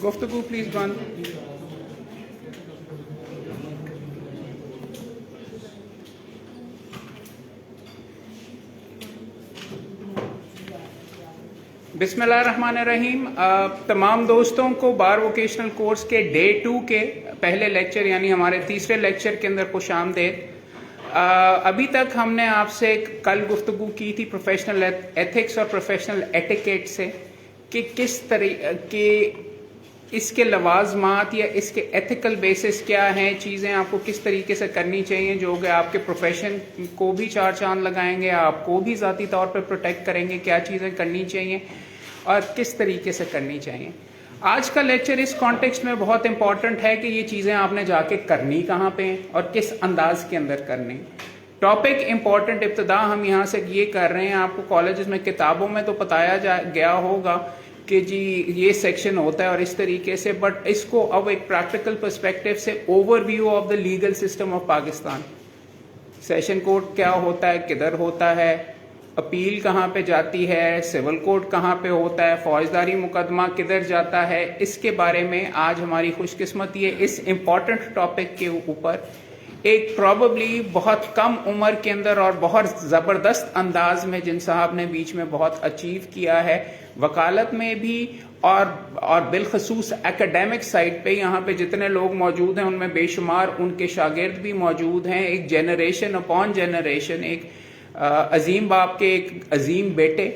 گفتگو پلیز بند. بسم اللہ الرحمن الرحیم. تمام دوستوں کو بار ووکیشنل کورس کے ڈے 2 کے پہلے لیکچر یعنی ہمارے تیسرے لیکچر کے اندر خوش آمدید. ابھی تک ہم نے آپ سے کل گفتگو کی تھی پروفیشنل ایتھکس اور پروفیشنل ایٹیکیٹ سے کہ کس طریقے اس کے لوازمات یا اس کے ایتھیکل بیسس کیا ہیں، چیزیں آپ کو کس طریقے سے کرنی چاہیے جو کہ آپ کے پروفیشن کو بھی چار چاند لگائیں گے، آپ کو بھی ذاتی طور پہ پروٹیکٹ کریں گے، کیا چیزیں کرنی چاہیے اور کس طریقے سے کرنی چاہیے. آج کا لیکچر اس کانٹیکسٹ میں بہت امپورٹنٹ ہے کہ یہ چیزیں آپ نے جا کے کرنی کہاں پہ ہیں اور کس انداز کے اندر کرنی. ٹاپک امپورٹنٹ ابتدا ہم یہاں سے یہ کر رہے ہیں، آپ کو کالجز میں کتابوں میں تو بتایا گیا ہوگا کہ جی یہ سیکشن ہوتا ہے اور اس طریقے سے، بٹ اس کو اب ایک پریکٹیکل پرسپیکٹو سے overview of the legal system of Pakistan. Session court کیا ہوتا ہے، کدھر ہوتا ہے، اپیل کہاں پہ جاتی ہے، سول کورٹ کہاں پہ ہوتا ہے، فوجداری مقدمہ کدھر جاتا ہے، اس کے بارے میں آج ہماری خوش قسمتی ہے اس امپورٹنٹ ٹاپک کے اوپر ایک پراببلی بہت کم عمر کے اندر اور بہت زبردست انداز میں جن صاحب نے بیچ میں بہت اچیو کیا ہے وکالت میں بھی اور بالخصوص ایکیڈیمک سائٹ پہ. یہاں پہ جتنے لوگ موجود ہیں ان میں بے شمار ان کے شاگرد بھی موجود ہیں. ایک جنریشن اپون جنریشن، ایک عظیم باپ کے ایک عظیم بیٹے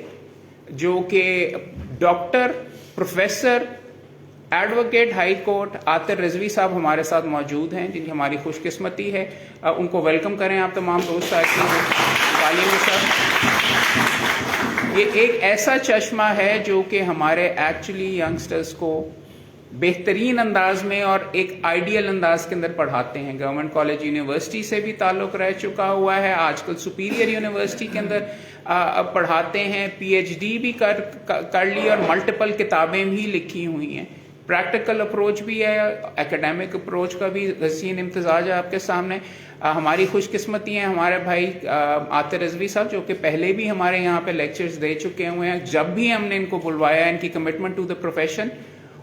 جو کہ doctor professor advocate high court Atir Rizvi صاحب ہمارے ساتھ موجود ہیں، جن کی ہماری خوش قسمتی ہے. ان کو ویلکم کریں آپ تمام دوست. یہ ایک ایسا چشمہ ہے جو کہ ہمارے ایکچولی ینگسٹرز کو بہترین انداز میں اور ایک آئیڈیل انداز کے اندر پڑھاتے ہیں. گورنمنٹ کالج یونیورسٹی سے بھی تعلق رہ چکا ہوا ہے، آج کل سپیریئر یونیورسٹی کے اندر پڑھاتے ہیں، پی ایچ ڈی بھی کر لی اور ملٹیپل کتابیں بھی لکھی ہوئی ہیں. پریکٹیکل اپروچ بھی ہے، ایکیڈیمک اپروچ کا بھی حسین امتزاج ہے آپ کے سامنے. ہماری خوش قسمتی ہیں ہمارے بھائی عاطر رضوی صاحب جو کہ پہلے بھی ہمارے یہاں پہ لیکچرز دے چکے ہوئے ہیں. جب بھی ہم نے ان کو بلوایا ان کی کمٹمنٹ ٹو دا پروفیشن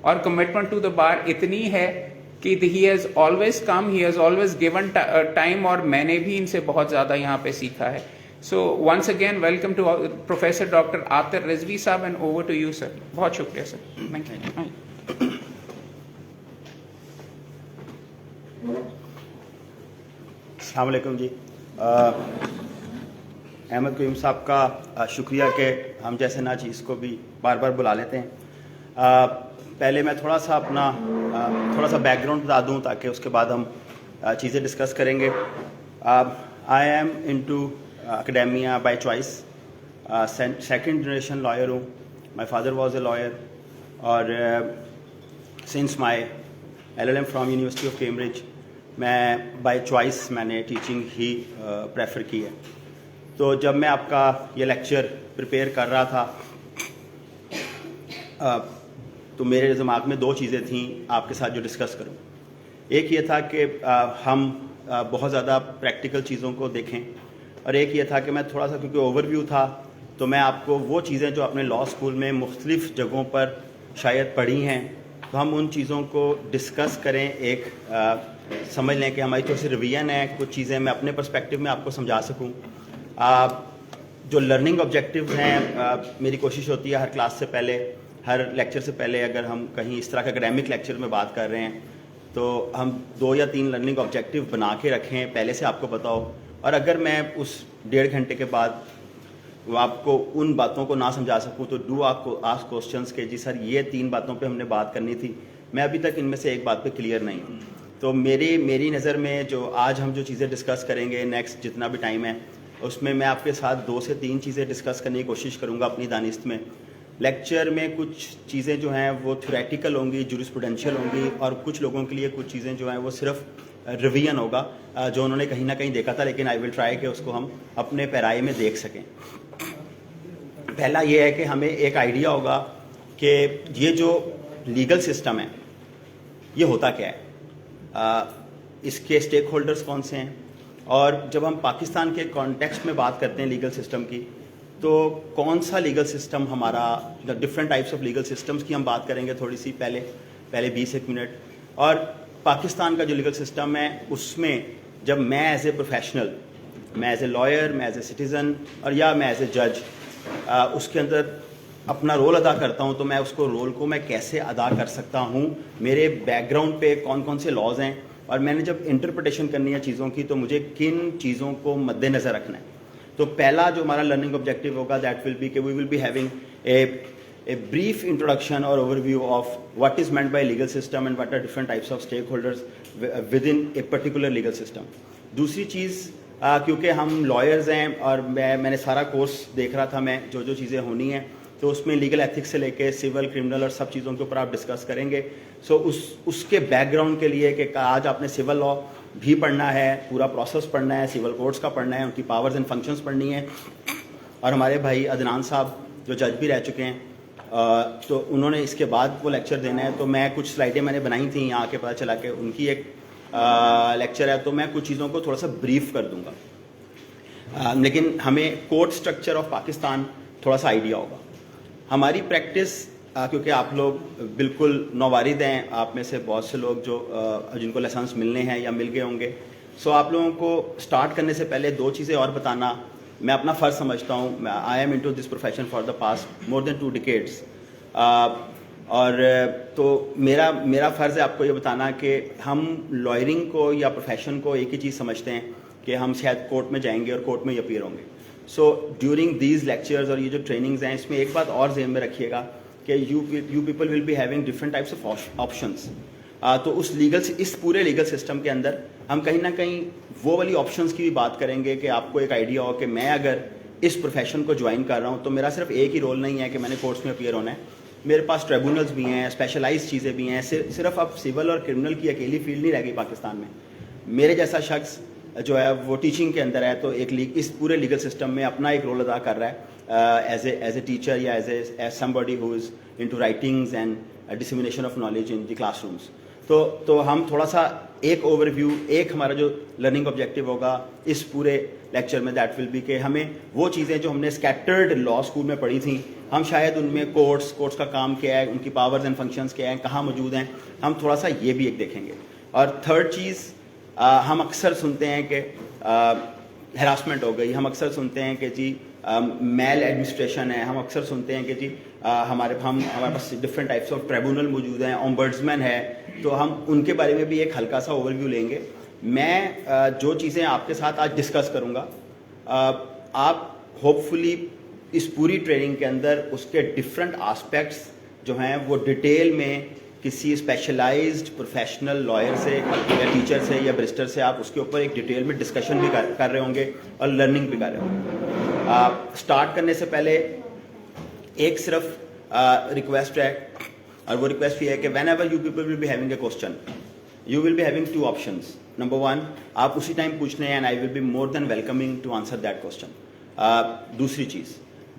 اور کمٹمنٹ ٹو دا بار اتنی ہے کہ he has always come, he has always given time, اور میں نے بھی ان سے بہت زیادہ یہاں پہ سیکھا ہے. So once again welcome to professor doctor Atir Rizvi صاحب and over to you sir. بہت شکریہ سر. Thank you. السلام علیکم جی. احمد قیوم صاحب کا شکریہ کہ ہم جیسے ناچیز کو بھی بار بار بلا لیتے ہیں. پہلے میں تھوڑا سا بیک گراؤنڈ بتا دوں تاکہ اس کے بعد ہم چیزیں ڈسکس کریں گے. I am into academia by choice. Second generation lawyer ہوں. My father was a lawyer اور since my LLM from university of Cambridge میں بائی چوائس میں نے ٹیچنگ ہی پریفر کی ہے. تو جب میں آپ کا یہ لیکچر پریپیئر کر رہا تھا تو میرے دماغ میں دو چیزیں تھیں آپ کے ساتھ جو ڈسکس کروں. ایک یہ تھا کہ ہم بہت زیادہ پریکٹیکل چیزوں کو دیکھیں، اور ایک یہ تھا کہ میں تھوڑا سا کیونکہ اوور ویو تھا تو میں آپ کو وہ چیزیں جو اپنے لاء اسکول میں مختلف جگہوں پر شاید پڑھی ہیں تو ہم ان چیزوں کو ڈسکس کریں، ایک سمجھ لیں کہ ہماری تھوڑی سی ریویژن ہے، کچھ چیزیں میں اپنے پرسپیکٹیو میں آپ کو سمجھا سکوں. جو لرننگ آبجیکٹیو ہیں میری کوشش ہوتی ہے ہر کلاس سے پہلے، ہر لیکچر سے پہلے اگر ہم کہیں اس طرح کا اکیڈیمک لیکچر میں بات کر رہے ہیں تو ہم 2 یا 3 لرننگ آبجیکٹیو بنا کے رکھیں پہلے سے آپ کو پتا ہو. اور اگر میں اس 1.5 گھنٹے کے بعد وہ آپ کو ان باتوں کو نہ سمجھا سکوں تو ڈو آپ کو آسک کوسچنس کہ جی سر یہ 3 باتوں پہ ہم نے بات کرنی تھی، میں ابھی تک ان میں سے ایک بات پہ کلیئر نہیں ہوں. تو میری نظر میں جو آج ہم جو چیزیں ڈسکس کریں گے نیکسٹ جتنا بھی ٹائم ہے اس میں میں آپ کے ساتھ 2 سے 3 چیزیں ڈسکس کرنے کی کوشش کروں گا اپنی دانست میں. لیکچر میں کچھ چیزیں جو ہیں وہ تھیوریٹیکل ہوں گی، جورسپروڈینشیل ہوں گی، اور کچھ لوگوں کے لیے کچھ چیزیں جو ہیں وہ صرف ریویژن ہوگا جو انہوں نے کہیں نہ کہیں دیکھا تھا، لیکن آئی ول ٹرائی کہ اس کو ہم اپنے پیرائے میں دیکھ سکیں. پہلا یہ ہے کہ ہمیں ایک آئیڈیا ہوگا کہ یہ جو لیگل سسٹم ہے یہ ہوتا کیا ہے، اس کے اسٹیک ہولڈرز کون سے ہیں، اور جب ہم پاکستان کے کانٹیکسٹ میں بات کرتے ہیں لیگل سسٹم کی تو کون سا لیگل سسٹم ہمارا، different types of legal systems کی ہم بات کریں گے تھوڑی سی پہلے. پہلے 20-1 منٹ. اور پاکستان کا جو لیگل سسٹم ہے اس میں جب میں ایز اے پروفیشنل, میں ایز اے لائر, میں ایز اے سٹیزن اور یا میں ایز اے جج اس کے اندر اپنا رول ادا کرتا ہوں, تو میں اس کو رول کو میں کیسے ادا کر سکتا ہوں, میرے بیک گراؤنڈ پہ کون کون سے لاز ہیں, اور میں نے جب انٹرپریٹیشن کرنی ہے چیزوں کی تو مجھے کن چیزوں کو مد نظر رکھنا ہے. تو پہلا جو ہمارا لرننگ آبجیکٹیو ہوگا دیٹ ول بی کہ we will be having a brief introduction or overview of what is meant by legal system and what are different types of stakeholders within a particular legal system. دوسری چیز کیونکہ ہم lawyers ہیں اور میں نے سارا کورس دیکھ رہا تھا, میں جو چیزیں ہونی ہیں تو اس میں لیگل ایتھکس سے لے کے سول, کرمنل اور سب چیزوں کے اوپر آپ ڈسکس کریں گے. سو اس کے بیک گراؤنڈ کے لیے کہ آج آپ نے سول لا بھی پڑھنا ہے, پورا پروسیس پڑھنا ہے, سول کوڈس کا پڑھنا ہے, ان کی پاورز اینڈ فنکشنز پڑھنی ہے. اور ہمارے بھائی عدنان صاحب جو جج بھی رہ چکے ہیں تو انہوں نے اس کے بعد وہ لیکچر دینا ہے. تو میں کچھ سلائڈیں میں نے بنائی تھیں یہاں کے پتہ چلا کہ ان کی ایک لیکچر ہے, تو میں کچھ چیزوں کو تھوڑا سا بریف کر دوں گا, لیکن ہمیں کورٹ سٹرکچر آف پاکستان تھوڑا سا آئیڈیا ہوگا. ہماری پریکٹس کیونکہ آپ لوگ بالکل نوارد ہیں, آپ میں سے بہت سے لوگ جن کو لائسنس ملنے ہیں یا مل گئے ہوں گے, سو آپ لوگوں کو سٹارٹ کرنے سے پہلے 2 چیزیں اور بتانا میں اپنا فرض سمجھتا ہوں. I am into this profession for the past more than 2 decades, اور تو میرا فرض ہے آپ کو یہ بتانا کہ ہم لائرنگ کو یا پروفیشن کو ایک ہی چیز سمجھتے ہیں کہ ہم شاید کورٹ میں جائیں گے اور کورٹ میں ہی اپیئر ہوں گے. سو ڈیورنگ دیز لیکچرز اور یہ جو ٹریننگز ہیں اس میں ایک بات اور ذہن میں رکھیے گا کہ you people will be having different types of options. تو اس پورے لیگل سسٹم کے اندر ہم کہیں نہ کہیں وہ والی آپشنس کی بھی بات کریں گے کہ آپ کو ایک آئیڈیا ہو کہ میں اگر اس پروفیشن کو جوائن کر رہا ہوں تو میرا صرف ایک ہی رول نہیں ہے کہ میں نے کورٹس میں اپیئر ہونا ہے, میرے پاس ٹریبونلز بھی ہیں, اسپیشلائز چیزیں بھی ہیں. صرف اب سول اور کرمنل کی اکیلی فیلڈ نہیں رہ گئی پاکستان میں. میرے جیسا شخص جو ہے وہ ٹیچنگ کے اندر ہے تو اس پورے لیگل سسٹم میں اپنا ایک رول ادا کر رہا ہے ایز اے ٹیچر یا as somebody who is into writings and dissemination of knowledge in the classrooms. تو ہم تھوڑا سا ایک اوور ویو, ایک ہمارا جو لرننگ آبجیکٹیو ہوگا اس پورے لیکچر میں دیٹ ول بی کہ ہمیں وہ چیزیں جو ہم نے اسکیٹرڈ لا اسکول میں پڑھی تھیں, ہم شاید ان میں کورٹس کا کام کیا ہے, ان کی پاورز اینڈ فنکشنز کیا ہیں, کہاں موجود ہیں, ہم تھوڑا سا یہ بھی ایک دیکھیں گے. اور تھرڈ چیز, ہم اکثر سنتے ہیں کہ ہراسمنٹ ہو گئی, ہم اکثر سنتے ہیں کہ جی میل ایڈمنسٹریشن ہے, ہم اکثر سنتے ہیں کہ جی ہمارے پاس ڈفرینٹ ٹائپس آف ٹریبونل موجود ہیں, اومبرڈسمین ہے, تو ہم ان کے بارے میں بھی ایک ہلکا سا اوور ویو لیں گے. میں جو چیزیں آپ کے ساتھ آج ڈسکس کروں گا, آپ ہوپ فلی اس پوری ٹریننگ کے اندر اس کے ڈفرینٹ آسپیکٹس جو ہیں وہ ڈیٹیل میں کسی اسپیشلائزڈ پروفیشنل لائر سے یا ٹیچر سے یا بریسٹر سے آپ اس کے اوپر ایک ڈیٹیل میں ڈسکشن بھی کر رہے ہوں گے اور لرننگ بھی کر رہے ہوں گے. اسٹارٹ کرنے سے پہلے ایک صرف ریکویسٹ ہے, اور وہ ریکویسٹ یہ ہے کہ whenever you people will be having a question you will be having 2 options. Number 1, آپ اسی ٹائم پوچھ لیں and I will be more than welcoming to answer that question. دوسری چیز,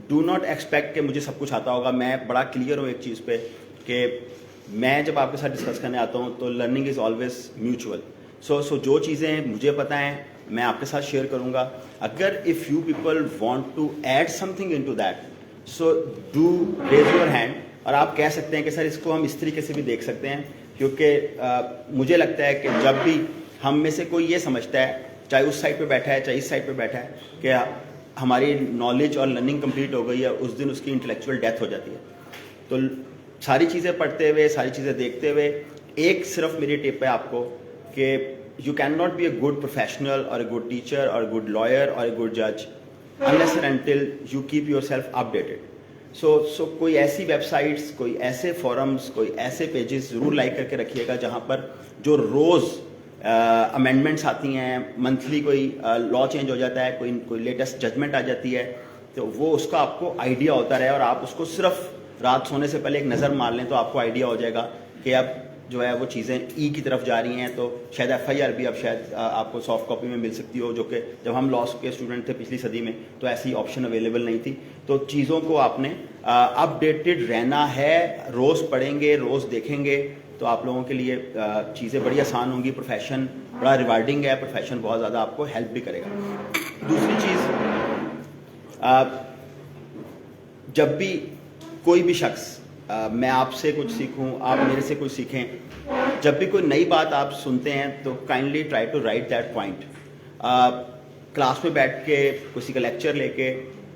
ڈو ناٹ ایکسپیکٹ کہ مجھے سب کچھ آتا ہوگا. میں بڑا کلیئر ہوں ایک چیز پہ کہ میں جب آپ کے ساتھ ڈسکس کرنے آتا ہوں تو لرننگ از آلویز میوچول. سو جو چیزیں مجھے پتہ ہیں میں آپ کے ساتھ شیئر کروں گا. اگر if you people want to add something into that so do raise your hand, اور آپ کہہ سکتے ہیں کہ سر اس کو ہم اس طریقے سے بھی دیکھ سکتے ہیں, کیونکہ مجھے لگتا ہے کہ جب بھی ہم میں سے کوئی یہ سمجھتا ہے, چاہے اس سائڈ پہ بیٹھا ہے چاہے اس سائڈ پہ بیٹھا ہے, کہ ہماری نالج اور لرننگ کمپلیٹ ہو گئی ہے, اس دن اس کی انٹلیکچوئل ڈیتھ ہو جاتی ہے. تو ساری چیزیں پڑھتے ہوئے, ساری چیزیں دیکھتے ہوئے, ایک صرف میری ٹپ ہے آپ کو کہ you can not be a good professional اور اے گڈ ٹیچر اور اے گڈ لائر اور اے گڈ جج unless and until you keep yourself updated. So کوئی ایسی ویب سائٹس, کوئی ایسے فورمز, کوئی ایسے پیجز ضرور لائک کر کے رکھیے گا جہاں پر جو روز امینڈمنٹس آتی ہیں, منتھلی کوئی لا چینج ہو جاتا ہے, کوئی لیٹسٹ ججمنٹ آ جاتی ہے, تو وہ اس کا آپ کو آئیڈیا ہوتا رہے, اور آپ اس کو صرف رات سونے سے پہلے ایک نظر مار لیں تو آپ کو آئیڈیا ہو جائے گا کہ اب جو ہے وہ چیزیں ای کی طرف جا رہی ہیں. تو شاید FIR بھی اب شاید آپ کو سافٹ کاپی میں مل سکتی ہو, جو کہ جب ہم لاء کے اسٹوڈنٹ تھے پچھلی صدی میں تو ایسی آپشن اویلیبل نہیں تھی. تو چیزوں کو آپ نے اپ ڈیٹڈ رہنا ہے, روز پڑھیں گے, روز دیکھیں گے, تو آپ لوگوں کے لیے چیزیں بڑی آسان ہوں گی. پروفیشن بڑا ریوارڈنگ ہے, پروفیشن بہت زیادہ آپ کو ہیلپ بھی کرے گا. دوسری چیز, جب بھی کوئی بھی شخص میں آپ سے کچھ سیکھوں, آپ میرے سے کچھ سیکھیں. جب بھی کوئی نئی بات آپ سنتے ہیں تو kindly try to write that point. Class میں بیٹھ کے کسی کا لیکچر لے کے,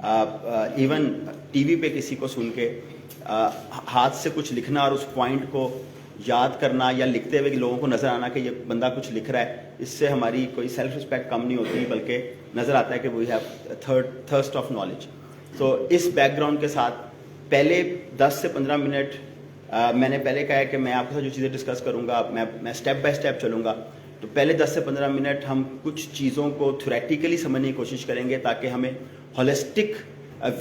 ایون ٹی وی پہ کسی کو سن کے, ہاتھ سے کچھ لکھنا اور اس پوائنٹ کو یاد کرنا یا لکھتے ہوئے لوگوں کو نظر آنا کہ یہ بندہ کچھ لکھ رہا ہے, اس سے ہماری کوئی سیلف رسپیکٹ کم نہیں ہوتی, بلکہ نظر آتا ہے کہ we have thirst of knowledge. تو اس بیک گراؤنڈ کے ساتھ پہلے 10 سے 15 منٹ میں نے پہلے کہا ہے کہ میں آپ کے ساتھ جو چیزیں ڈسکس کروں گا میں اسٹیپ بائی اسٹیپ چلوں گا. تو پہلے 10 سے 15 منٹ ہم کچھ چیزوں کو تھیوریٹیکلی سمجھنے کی کوشش کریں گے تاکہ ہمیں ہولسٹک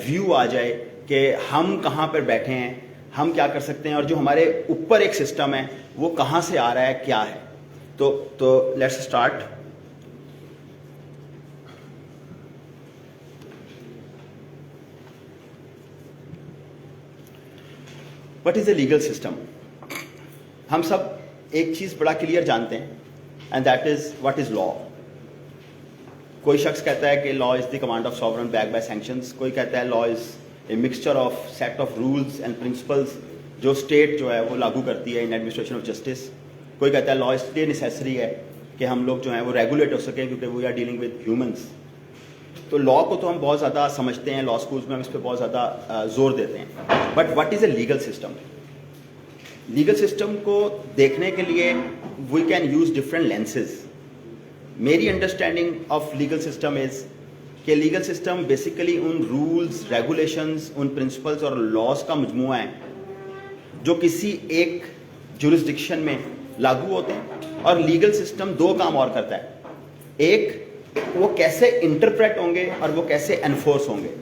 ویو آ جائے کہ ہم کہاں پر بیٹھے ہیں, ہم کیا کر سکتے ہیں, اور جو ہمارے اوپر ایک سسٹم ہے وہ کہاں سے آ رہا ہے, کیا ہے. تو let's start. What is a legal system? ہم سب ایک چیز بڑا کلیئر جانتے ہیں, and that is what is law. کوئی شخص کہتا ہے کہ law is the command of sovereign back by sanctions, کوئی کہتا ہے law is a mixture of set of rules and principles جو اسٹیٹ جو ہے وہ لاگو کرتی ہے ان ایڈمنسٹریشن آف جسٹس. کوئی کہتا ہے لا اس لیے نیسیسری ہے کہ ہم لوگ جو ہیں وہ ریگولیٹ ہو سکیں کیونکہ we are dealing with humans. تو لا کو تو ہم بہت زیادہ سمجھتے ہیں, لا اسکولس میں ہم اس پہ بہت زیادہ زور دیتے ہیں. But what is a legal system? Legal system کو دیکھنے کے لیے we can use different lenses. میری understanding of legal system is کہ legal system basically in rules, regulations, in principles اور لاز کا مجموعہ ہے جو کسی ایک جورسڈکشن میں لاگو ہوتے ہیں. اور لیگل سسٹم دو کام اور کرتا ہے, ایک وہ کیسے انٹرپریٹ ہوں گے اور وہ کیسے انفورس ہوں گے,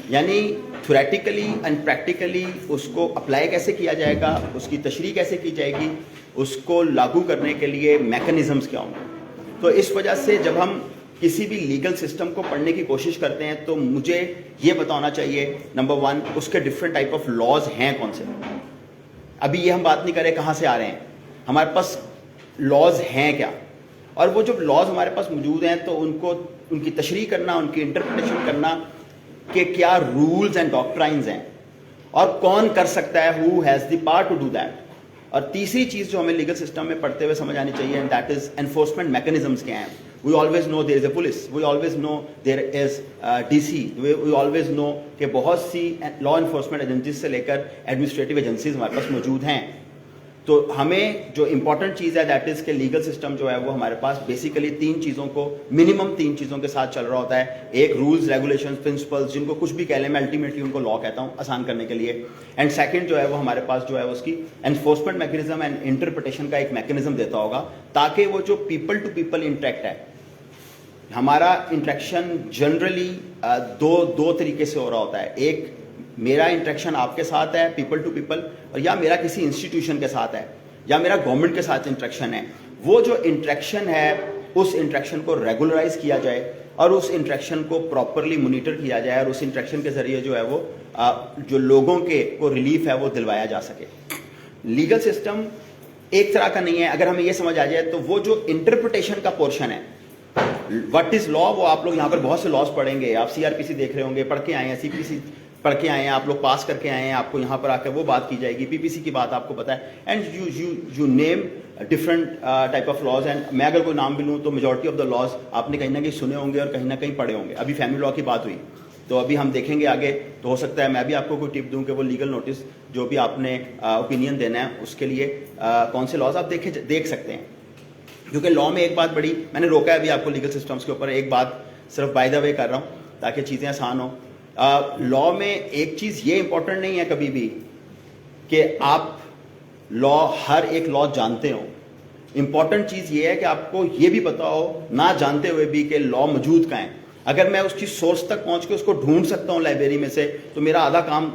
یعنی تھیوریٹیکلی اینڈ پریکٹیکلی اس کو اپلائی کیسے کیا جائے گا, اس کی تشریح کیسے کی جائے گی, اس کو لاگو کرنے کے لیے میکانزمز کیا ہوں گے. تو اس وجہ سے جب ہم کسی بھی لیگل سسٹم کو پڑھنے کی کوشش کرتے ہیں تو مجھے یہ پتا ہونا چاہیے نمبر 1 اس کے ڈفرینٹ ٹائپ آف لاز ہیں کون سے. ابھی یہ ہم بات نہیں کریں کہاں سے آ رہے ہیں, ہمارے پاس لاز ہیں کیا, اور وہ جو لاز ہمارے پاس موجود ہیں تو ان کی تشریح کرنا, ان کی انٹرپریٹیشن کرنا کہ کیا رولز اینڈ ڈاکٹرائنز ہیں اور کون کر سکتا ہے, who has the power to do that. اور تیسری چیز جو ہمیں لیگل سسٹم میں پڑھتے ہوئے سمجھ آنی چاہیے, and that is enforcement mechanisms کیا ہیں. We always know there is a police, we always know there is DC, we always know کہ بہت سی لا انفورسمنٹ ایجنسیز سے لے کر ایڈمنسٹریٹو ایجنسیز ہمارے پاس موجود ہیں. تو ہمیں جو امپورٹنٹ چیز ہے دیٹ از کہ لیگل سسٹم جو ہے وہ ہمارے پاس بیسیکلی 3 چیزوں کو, منیمم 3 چیزوں کے ساتھ چل رہا ہوتا ہے. ایک رولز, ریگولیشنز, پرنسپلز, جن کو کچھ بھی کہہ لیں, میں الٹیمیٹلی ان کو لا کہتا ہوں آسان کرنے کے لیے. اینڈ سیکنڈ جو ہے وہ ہمارے پاس جو ہے اس کی انفورسمنٹ میکینزم اینڈ انٹرپریٹیشن کا ایک میکینزم دیتا ہوگا تاکہ وہ جو پیپل ٹو پیپل انٹریکٹ ہے, ہمارا انٹریکشن جنرلی دو طریقے سے ہو رہا ہوتا ہے. ایک میرا انٹریکشن آپ کے ساتھ ہے پیپل ٹو پیپل, اور یا میرا کسی انسٹیٹیوشن کے ساتھ ہے, یا میرا گورنمنٹ کے ساتھ انٹریکشن ہے. وہ جو انٹریکشن ہے اس انٹریکشن کو ریگولرائز کیا جائے اور اس انٹریکشن کو پراپرلی مانیٹر کیا جائے, اور اس انٹریکشن کے ذریعے جو ہے وہ جو لوگوں کے کو ریلیف ہے وہ دلوایا جا سکے. لیگل سسٹم ایک طرح کا نہیں ہے. اگر ہمیں یہ سمجھ آ جائے تو وہ جو انٹرپریٹیشن کا پورشن ہے, وٹ از لا, وہ آپ لوگ یہاں پر بہت سے لاز پڑھیں گے, آپ CRPC دیکھ رہے ہوں گے, پڑھ کے آئے ہیں, CPC پڑھ کے آئے ہیں, آپ لوگ پاس کر کے آئے ہیں, آپ کو یہاں پر آ کے وہ بات کی جائے گی, PPC کی بات آپ کو پتہ ہے, and you name different type of laws. And میں اگر کوئی نام بھی لوں تو میجورٹی آف دا لاز آپ نے کہیں نہ کہیں سنے ہوں گے اور کہیں نہ کہیں پڑھے ہوں گے. ابھی فیملی لا کی بات ہوئی, تو ابھی ہم دیکھیں گے آگے, تو ہو سکتا ہے میں بھی آپ کو کوئی ٹپ دوں کہ وہ لیگل نوٹس جو بھی آپ نے اوپینین دینا ہے اس کے لیے کون سے لاز آپ دیکھ سکتے ہیں. کیونکہ لا میں ایک بات بڑی, میں نے روکا ہے ابھی آپ کو لیگل سسٹمس کے اوپر, ایک بات صرف بائی دا وے کر رہا ہوں تاکہ چیزیں آسان ہوں. لا میں ایک چیز یہ امپورٹنٹ نہیں ہے کبھی بھی کہ آپ لا ہر ایک لا جانتے ہو. امپورٹنٹ چیز یہ ہے کہ آپ کو یہ بھی پتا ہو نہ جانتے ہوئے بھی کہ لا موجود کہاں ہے. اگر میں اس کی سورس تک پہنچ کے اس کو ڈھونڈ سکتا ہوں لائبریری میں سے تو میرا آدھا کام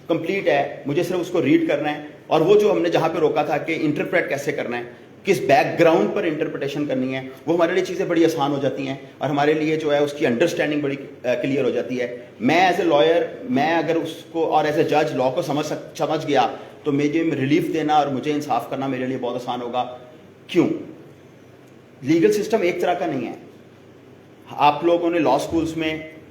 کمپلیٹ ہے. مجھے صرف اس کو ریڈ کرنا ہے, اور وہ جو ہم نے جہاں پہ روکا تھا کہ انٹرپریٹ کیسے کرنا ہے, کس بیک گراؤنڈ پر انٹرپریٹیشن کرنی ہے, وہ ہمارے لیے چیزیں بڑی آسان ہو جاتی ہیں اور ہمارے لیے جو ہے اس کی انڈرسٹینڈنگ بڑی کلیئر ہو جاتی ہے. میں ایز اے لائر, میں اگر اس کو اور ایز اے جج لا کو سمجھ گیا تو مجھے ریلیف دینا اور مجھے انصاف کرنا میرے لیے بہت آسان ہوگا. کیوں؟ لیگل سسٹم ایک طرح کا نہیں ہے. آپ لوگوں نے لا اسکولس میں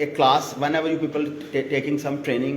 a class, whenever you people taking some training,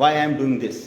why I am doing this।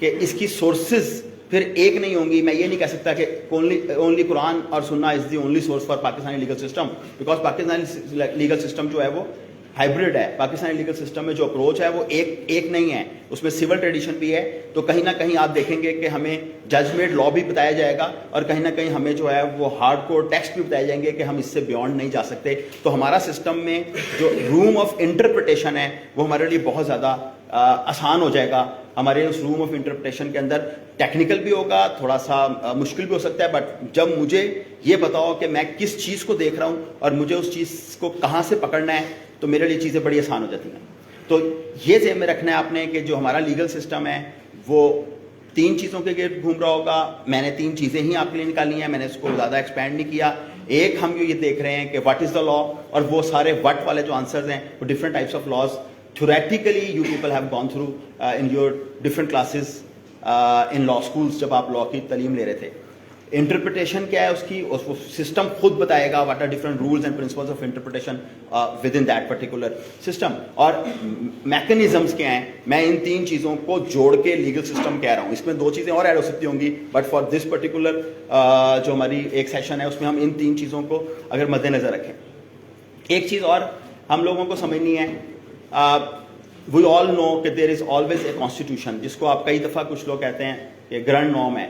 کہ اس کی سورسز پھر ایک نہیں ہوں گی. میں یہ نہیں کہہ سکتا کہ اونلی قرآن اور سننا is the only source for Pakistani legal system, because Pakistani legal system جو ہے وہ ہائبرڈ ہے. پاکستانی لیگل سسٹم میں جو اپروچ ہے وہ ایک نہیں ہے, اس میں سول ٹریڈیشن بھی ہے. تو کہیں نہ کہیں آپ دیکھیں گے کہ ہمیں ججمنٹ لا بھی بتایا جائے گا, اور کہیں نہ کہیں ہمیں جو ہے وہ ہارڈ کور ٹیکسٹ بھی بتائے جائیں گے کہ ہم اس سے بیونڈ نہیں جا سکتے. تو ہمارا سسٹم میں جو روم آف انٹرپریٹیشن ہے وہ ہمارے لیے بہت زیادہ آسان ہو جائے گا. ہمارے اس روم آف انٹرپریٹیشن کے اندر ٹیکنیکل بھی ہوگا, تھوڑا سا مشکل بھی ہو سکتا ہے, بٹ جب مجھے یہ پتا ہو کہ میں کس چیز کو دیکھ رہا ہوں اور مجھے اس چیز کو کہاں سے پکڑنا ہے, تو میرے لیے چیزیں بڑی آسان ہو جاتی ہیں. تو یہ ذہن میں رکھنا ہے آپ نے کہ جو ہمارا لیگل سسٹم ہے وہ 3 چیزوں کے گرد گھوم رہا ہوگا. میں نے 3 چیزیں ہی آپ کے لیے نکالی ہیں, میں نے اس کو زیادہ ایکسپینڈ نہیں کیا. ایک ہم یہ دیکھ رہے ہیں کہ واٹ از دا لا, اور وہ سارے وٹ والے جو آنسرز ہیں وہ different types of laws theoretically you people have gone through in your different classes in law schools جب آپ لا کی تعلیم لے رہے تھے. انٹرپریٹیشن کیا ہے اس کی, اس سسٹم خود بتائے گا what are different rules and principles of interpretation within that particular system, اور میکنزمس کیا ہیں. میں ان 3 چیزوں کو جوڑ کے لیگل سسٹم کہہ رہا ہوں. اس میں 2 چیزیں اور ایڈ ہو سکتی ہوں گی, بٹ فار دس پرٹیکولر جو ہماری ایک سیشن ہے اس میں ہم ان 3 چیزوں کو اگر مد نظر رکھیں. ایک چیز اور ہم لوگوں کو سمجھنی ہے, وی آل نو کہ دیر از آلویز اے کانسٹیٹیوشن, جس کو آپ کئی دفعہ کچھ لوگ کہتے ہیں کہ گرانڈ نارم ہے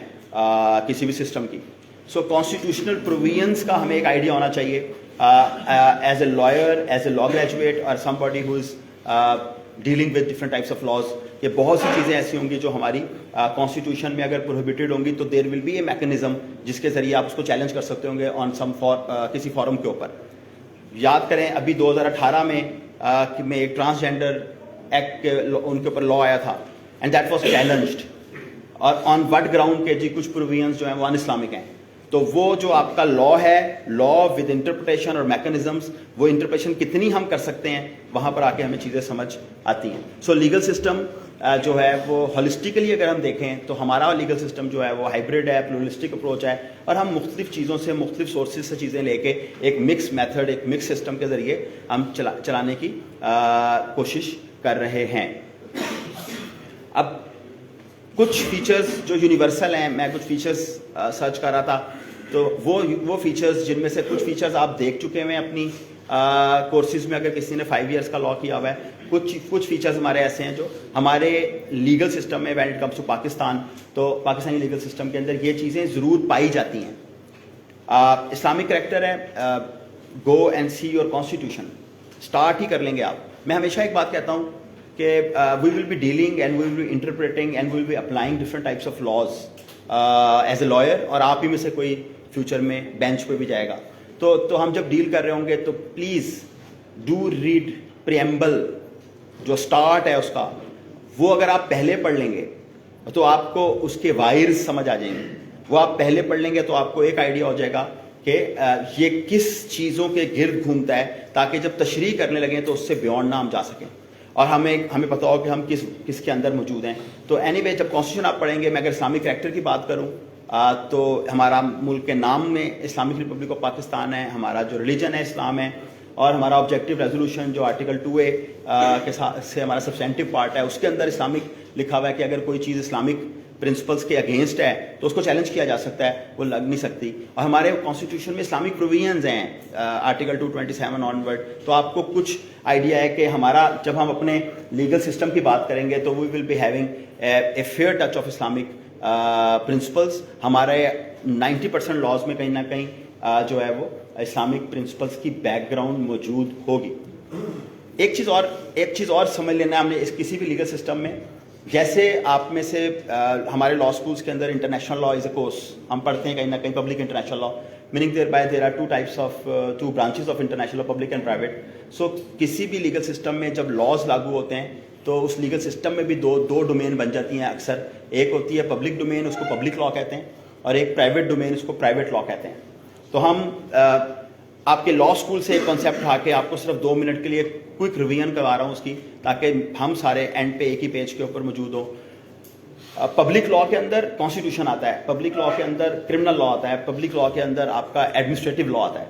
کسی بھی سسٹم کی. سو کانسٹیٹیوشنل پروویژنس کا ہمیں ایک آئیڈیا ہونا چاہیے as a lawyer, as a law graduate, اور somebody who is dealing with different types of laws. کہ بہت سی چیزیں ایسی ہوں گی جو ہماری کانسٹیٹیوشن میں اگر پروہیبٹیڈ ہوں گی, تو دیر ول بی اے میکنزم جس کے ذریعے آپ اس کو چیلنج کر سکتے ہوں گے آن سم کسی فورم کے اوپر. یاد کریں ابھی 2018 میں ایک ٹرانسجینڈر ایکٹ ان کے اوپر لا آیا تھا, اینڈ دیٹ واز چیلنجڈ, اور آن وٹ گراؤنڈ کے جی کچھ پروویژنس جو ہیں وہ ان اسلامک ہیں. تو وہ جو آپ کا لا ہے, لا ود انٹرپریٹیشن اور میکنزمس, وہ انٹرپریٹیشن کتنی ہم کر سکتے ہیں, وہاں پر آ کے ہمیں چیزیں سمجھ آتی ہیں. سو لیگل سسٹم جو ہے وہ ہولسٹیکلی اگر ہم دیکھیں تو ہمارا لیگل سسٹم جو ہے وہ ہائبرڈ ہے, پلورلسٹک اپروچ ہے, اور ہم مختلف چیزوں سے, مختلف سورسز سے چیزیں لے کے ایک مکس میتھڈ, ایک مکس سسٹم کے ذریعے ہم چلانے کی کوشش کر رہے ہیں. اب کچھ فیچرز جو یونیورسل ہیں, میں کچھ فیچرز سرچ کر رہا تھا, تو وہ فیچرز جن میں سے کچھ فیچرز آپ دیکھ چکے ہیں اپنی کورسز میں, اگر کسی نے 5 ایئرس کا لا کیا ہوا ہے. کچھ فیچرز ہمارے ایسے ہیں جو ہمارے لیگل سسٹم میں when it comes to Pakistan, تو پاکستانی لیگل سسٹم کے اندر یہ چیزیں ضرور پائی جاتی ہیں. اسلامک کریکٹر ہے, go and see your constitution, start ہی کر لیں گے آپ. میں ہمیشہ ایک بات کہتا ہوں کہ we will be dealing and we will be interpreting and we will be applying different types of laws as a lawyer, اور آپ ہی میں سے کوئی فیوچر میں بینچ پہ بھی جائے گا. تو ہم جب ڈیل کر رہے ہوں گے تو پلیز ڈو ریڈ پریمبل, جو سٹارٹ ہے اس کا, وہ اگر آپ پہلے پڑھ لیں گے تو آپ کو اس کے وائرز سمجھ آ جائیں گے. وہ آپ پہلے پڑھ لیں گے تو آپ کو ایک آئیڈیا ہو جائے گا کہ یہ کس چیزوں کے گرد گھومتا ہے, تاکہ جب تشریح کرنے لگیں تو اس سے بیونڈ نہ ہم جا سکیں, اور ہمیں پتہ ہو کہ ہم کس کے اندر موجود ہیں. تو اینی وے جب کانسٹیٹیوشن آپ پڑھیں گے, میں اگر اسلامک کریکٹر کی بات کروں تو ہمارا ملک کے نام میں اسلامک ریپبلک آف پاکستان ہے, ہمارا جو ریلیجن ہے اسلام ہے, اور ہمارا آبجیکٹیو ریزولوشن جو آرٹیکل 2A کے سے ہمارا سبسٹینٹیو پارٹ ہے, اس کے اندر اسلامک لکھا ہوا ہے کہ اگر کوئی چیز اسلامک پرنسپلس کے اگینسٹ ہے تو اس کو چیلنج کیا جا سکتا ہے, وہ لگ نہیں سکتی. اور ہمارے کانسٹیٹیوشن میں اسلامک پروویژنز ہیں آرٹیکل 227 آن ورڈ. تو آپ کو کچھ آئیڈیا ہے کہ ہمارا جب ہم اپنے لیگل سسٹم کی بات کریں گے تو we will be having a fair touch of Islamic principles. ہمارے 90% لاز میں کہیں نہ کہیں جو ہے وہ اسلامک پرنسپلس کی بیک گراؤنڈ موجود ہوگی. ایک چیز اور سمجھ لینا ہے ہم نے اس کسی بھی لیگل سسٹم میں, جیسے آپ میں سے ہمارے لا اسکولس کے اندر international law is a course ہم پڑھتے ہیں کہیں نہ کہیں, public international law, meaning there are two branches of international, public and private. So کسی بھی لیگل سسٹم میں جب لاز لاگو ہوتے ہیں تو اس لیگل سسٹم میں بھی دو ڈومین بن جاتی ہیں اکثر. ایک ہوتی ہے پبلک ڈومین, اس کو پبلک لا کہتے ہیں, اور ایک پرائیویٹ ڈومین, اس کو پرائیویٹ لا کہتے ہیں. تو ہم آپ کے لا اسکول سے ایک کانسیپٹ اٹھا کے آپ کو صرف 2 منٹ کے لیے کوئک ریویژن کروا رہا ہوں اس کی, تاکہ ہم سارے اینڈ پہ ایک ہی پیج کے اوپر موجود ہوں. پبلک لا کے اندر کانسٹیٹیوشن آتا ہے, پبلک لا کے اندر کرمنل لا آتا ہے, پبلک لا کے اندر آپ کا ایڈمنسٹریٹو لا آتا ہے,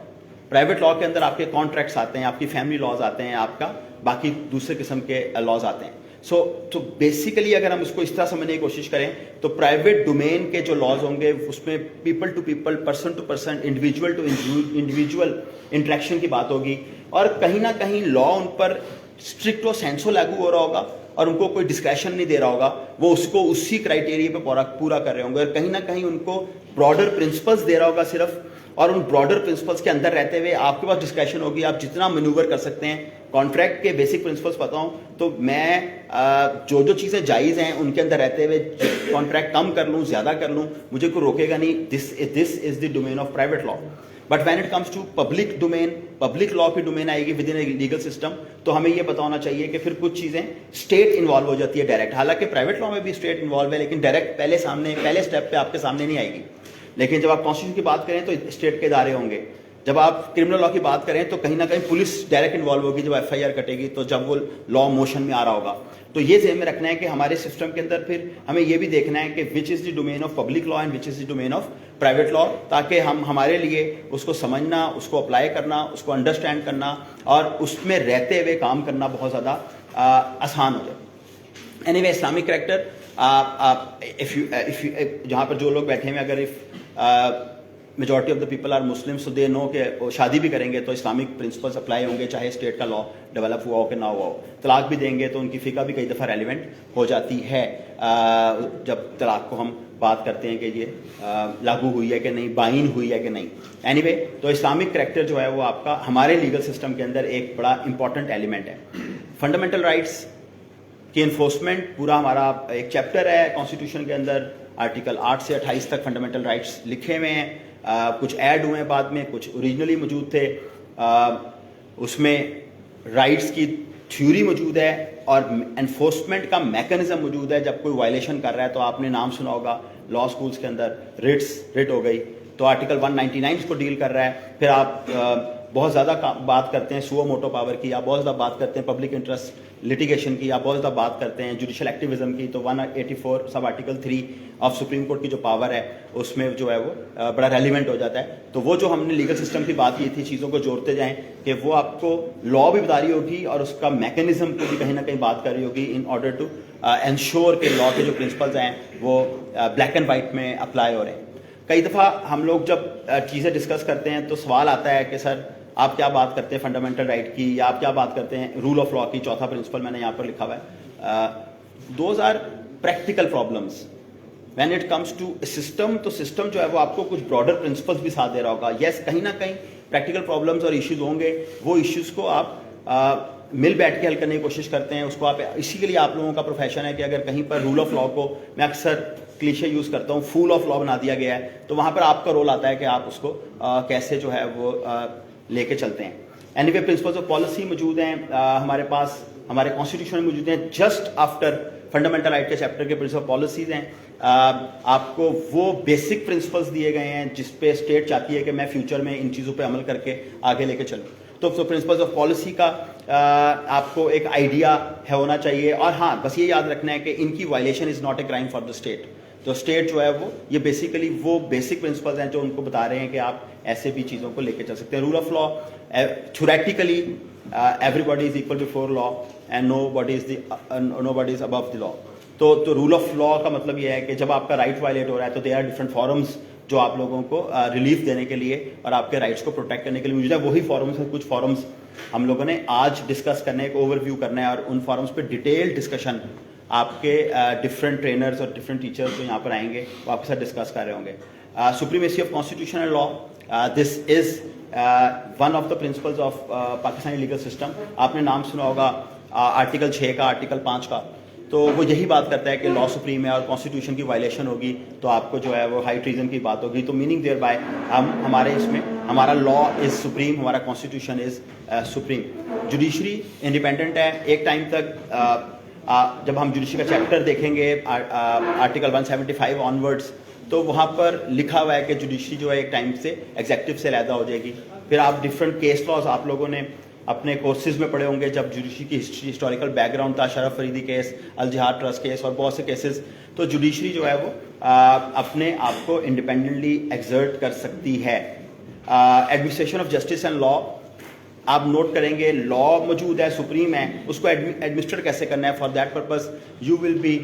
پرائیویٹ لا کے اندر آپ کے کانٹریکٹس آتے ہیں, آپ کی فیملی لاز آتے ہیں, آپ کا باقی دوسرے قسم کے لاز آتے ہیں. تو بیسیکلی اگر ہم اس کو اس طرح سمجھنے کی کوشش کریں تو پرائیویٹ ڈومین کے جو لاز ہوں گے اس میں people to people, person to person, individual to individual interaction کی بات ہوگی, اور کہیں نہ کہیں لا ان پر اسٹرکٹ و سینسو لاگو ہو رہا ہوگا اور ان کو کوئی ڈسکریشن نہیں دے رہا ہوگا, وہ اس کو اسی کرائٹیریا پہ پورا کر رہے ہوں گے, اور کہیں نہ کہیں ان کو براڈر پرنسپلس دے رہا ہوگا صرف, اور ان براڈر پرنسپلس کے اندر رہتے ہوئے آپ کے پاس ڈسکریشن ہوگی, آپ جتنا مینوور کر سکتے ہیں. کانٹریکٹ کے بیسک پرنسپلس بتاؤں تو میں جو چیزیں جائز ہیں ان کے اندر رہتے ہوئے کانٹریکٹ کم کر لوں, زیادہ کر لوں, مجھے کوئی روکے گا نہیں. This is the domain of private law. But when it comes to public domain, public law کی ڈومین آئے گی within a legal system, تو ہمیں یہ پتا ہونا چاہیے کہ پھر کچھ چیزیں اسٹیٹ انوالو ہو جاتی ہے ڈائریکٹ. حالانکہ پرائیویٹ لا میں بھی اسٹیٹ انوالو ہے, لیکن ڈائریکٹ پہلے اسٹیپ پہ آپ کے سامنے نہیں آئے گی. لیکن جب آپ کانسٹیٹیوشن کی بات کریں تو اسٹیٹ کے ادارے ہوں گے. جب آپ کرمنل لا کی بات کریں تو کہیں نہ کہیں پولیس ڈائریکٹ انوالو ہوگی جب ایف آئی آر کٹے گی, تو جب وہ لا موشن میں آ رہا ہوگا. تو یہ ذہن میں رکھنا ہے کہ ہمارے سسٹم کے اندر پھر ہمیں یہ بھی دیکھنا ہے کہ which is the domain of public law and which is the domain of private law, تاکہ ہمارے لیے اس کو سمجھنا, اس کو اپلائی کرنا, اس کو انڈرسٹینڈ کرنا اور اس میں رہتے ہوئے کام کرنا بہت زیادہ آسان ہو جائے. اینی وے اسلامک کریکٹر, جہاں پر جو لوگ بیٹھے ہیں, اگر majority of the people are Muslim, so they know کہ شادی بھی کریں گے تو اسلامک پرنسپلس اپلائی ہوں گے, چاہے اسٹیٹ کا لا ڈیولپ ہوا ہو کہ نہ ہوا ہو. طلاق بھی دیں گے تو ان کی فقہ بھی کئی دفعہ ریلیونٹ ہو جاتی ہے جب طلاق کو ہم بات کرتے ہیں کہ یہ لاگو ہوئی ہے کہ نہیں, بائن ہوئی ہے کہ نہیں. اینی وے, تو اسلامک کریکٹر جو ہے وہ آپ کا ہمارے لیگل سسٹم کے اندر ایک بڑا امپورٹنٹ ایلیمنٹ ہے. فنڈامنٹل رائٹس کی انفورسمنٹ پورا ہمارا ایک چیپٹر ہے کانسٹیٹیوشن کے اندر, آرٹیکل 8 سے 28 تک فنڈامنٹل رائٹس لکھے ہوئے ہیں. کچھ ایڈ ہوئے ہیں بعد میں, کچھ اوریجنلی موجود تھے. اس میں رائٹس کی تھیوری موجود ہے اور انفورسمنٹ کا میکانزم موجود ہے. جب کوئی وائلیشن کر رہا ہے تو آپ نے نام سنا ہوگا لا اسکولس کے اندر رٹ ہو گئی, تو آرٹیکل 199 اس کو ڈیل کر رہا ہے. پھر آپ بہت زیادہ بات کرتے ہیں سو موٹو پاور کی, آپ بہت زیادہ بات کرتے ہیں پبلک انٹرسٹ لٹیگیشن کی, آپ بہت زیادہ بات کرتے ہیں جوڈیشل ایکٹیویزم کی, تو 184 sub article 3 of supreme court کی جو پاور ہے اس میں جو ہے وہ بڑا ریلیونٹ ہو جاتا ہے. تو وہ جو ہم نے لیگل سسٹم کی بات کی تھی, چیزوں کو جوڑتے جائیں کہ وہ آپ کو لا بھی بتا رہی ہوگی اور اس کا میکینزم کو بھی کہیں نہ کہیں بات کر رہی ہوگی ان آرڈر ٹو انشور کہ لا کے جو پرنسپلز ہیں وہ بلیک اینڈ وائٹ میں اپلائی ہو رہے ہیں. کئی دفعہ ہم لوگ جب چیزیں ڈسکس کرتے ہیں تو سوال آتا ہے کہ سر آپ کیا بات کرتے ہیں فنڈامنٹل رائٹ کی, یا آپ کیا بات کرتے ہیں رول آف لا کی, چوتھا پرنسپل میں نے یہاں پر لکھا ہوا ہے. Those are practical problems. When it comes to system, تو سسٹم جو ہے وہ آپ کو کچھ براڈر پرنسپلس بھی ساتھ دے رہا ہوگا. یس, کہیں نہ کہیں پریکٹیکل پرابلمس اور ایشوز ہوں گے, وہ ایشوز کو آپ مل بیٹھ کے حل کرنے کی کوشش کرتے ہیں. اس کو آپ, اسی کے لیے آپ لوگوں کا پروفیشن ہے کہ اگر کہیں پر رول آف لا کو, میں اکثر کلیشے یوز کرتا ہوں, فول آف لا بنا دیا گیا ہے, تو وہاں پر آپ کا رول آتا ہے کہ آپ اس کو کیسے جو ہے وہ لے کے چلتے ہیں. Any way, principles of policy موجود ہیں ہمارے پاس, ہمارے کانسٹیٹیوشن میں موجود ہیں. جسٹ آفٹر فنڈامنٹل رائٹ کے چیپٹر کے پرنسپل آف پالیسیز ہیں. آپ کو وہ بیسک پرنسپلس دیے گئے ہیں جس پہ اسٹیٹ چاہتی ہے کہ میں فیوچر میں ان چیزوں پہ عمل کر کے آگے لے کے چلوں. تو پرنسپلس آف پالیسی کا آپ کو ایک آئیڈیا ہونا چاہیے. اور ہاں, بس یہ یاد رکھنا ہے کہ ان کی violation is not a crime for the state. تو اسٹیٹ جو ہے وہ یہ بیسیکلی وہ بیسک پرنسپلز ہیں جو ان کو بتا رہے ہیں کہ آپ ایسے بھی چیزوں کو لے کے چل سکتے ہیں. Rule of law, theoretically everybody is equal before law and nobody is above the law. تو رول آف لا کا مطلب یہ ہے کہ جب آپ کا رائٹ وائلیٹ ہو رہا ہے تو دے آر ڈفرنٹ فارمز جو آپ لوگوں کو ریلیف دینے کے لیے اور آپ کے رائٹس کو پروٹیکٹ کرنے کے لیے موجود ہے. وہی فارمز ہیں, کچھ فارمز ہم لوگوں نے آج ڈسکس کرنے, ایک اوور ویو کرنا ہے, اور ان فارمز پہ ڈیٹیل ڈسکشن آپ کے ڈفرینٹ ٹرینرز اور ڈفرینٹ ٹیچرز جو یہاں پر آئیں گے وہ آپ کے ساتھ ڈسکس کر رہے ہوں گے. Supremacy of constitution and law, this is one of the principles of Pakistani legal system. آپ نے نام سنا ہوگا آرٹیکل 6 کا, آرٹیکل 5 کا. تو وہ یہی بات کرتا ہے کہ لا سپریم ہے اور کانسٹیٹیوشن کی وائلیشن ہوگی تو آپ کو جو ہے وہ ہائی ٹریزن کی بات ہوگی. تو میننگ دیئر بائی ہمارے اس میں ہمارا لا از سپریم, ہمارا constitution is supreme. Judiciary independent ہے. ایک ٹائم تک جب ہم جوڈیشری کا چیپٹر دیکھیں گے آرٹیکل 175 آنورڈس, تو وہاں پر لکھا ہوا ہے کہ جوڈیشری جو ہے ایک ٹائم سے ایگزیکٹو سے علیحدہ ہو جائے گی. پھر آپ ڈفرینٹ کیس لاز آپ لوگوں نے اپنے کورسز میں پڑھے ہوں گے, جب جوڈیشری کی ہسٹوریکل بیک گراؤنڈ تھا, شرف فریدی کیس, الجہاد ٹرسٹ کیس اور بہت سے کیسز. تو جوڈیشری جو ہے وہ اپنے آپ کو انڈیپینڈنٹلی ایگزرٹ کر سکتی ہے. ایڈمنسٹریشن آف جسٹس اینڈ لا, آپ نوٹ کریں گے لا موجود ہے, سپریم ہے, اس کو ایڈمنسٹر کیسے کرنا ہے. For that purpose you will be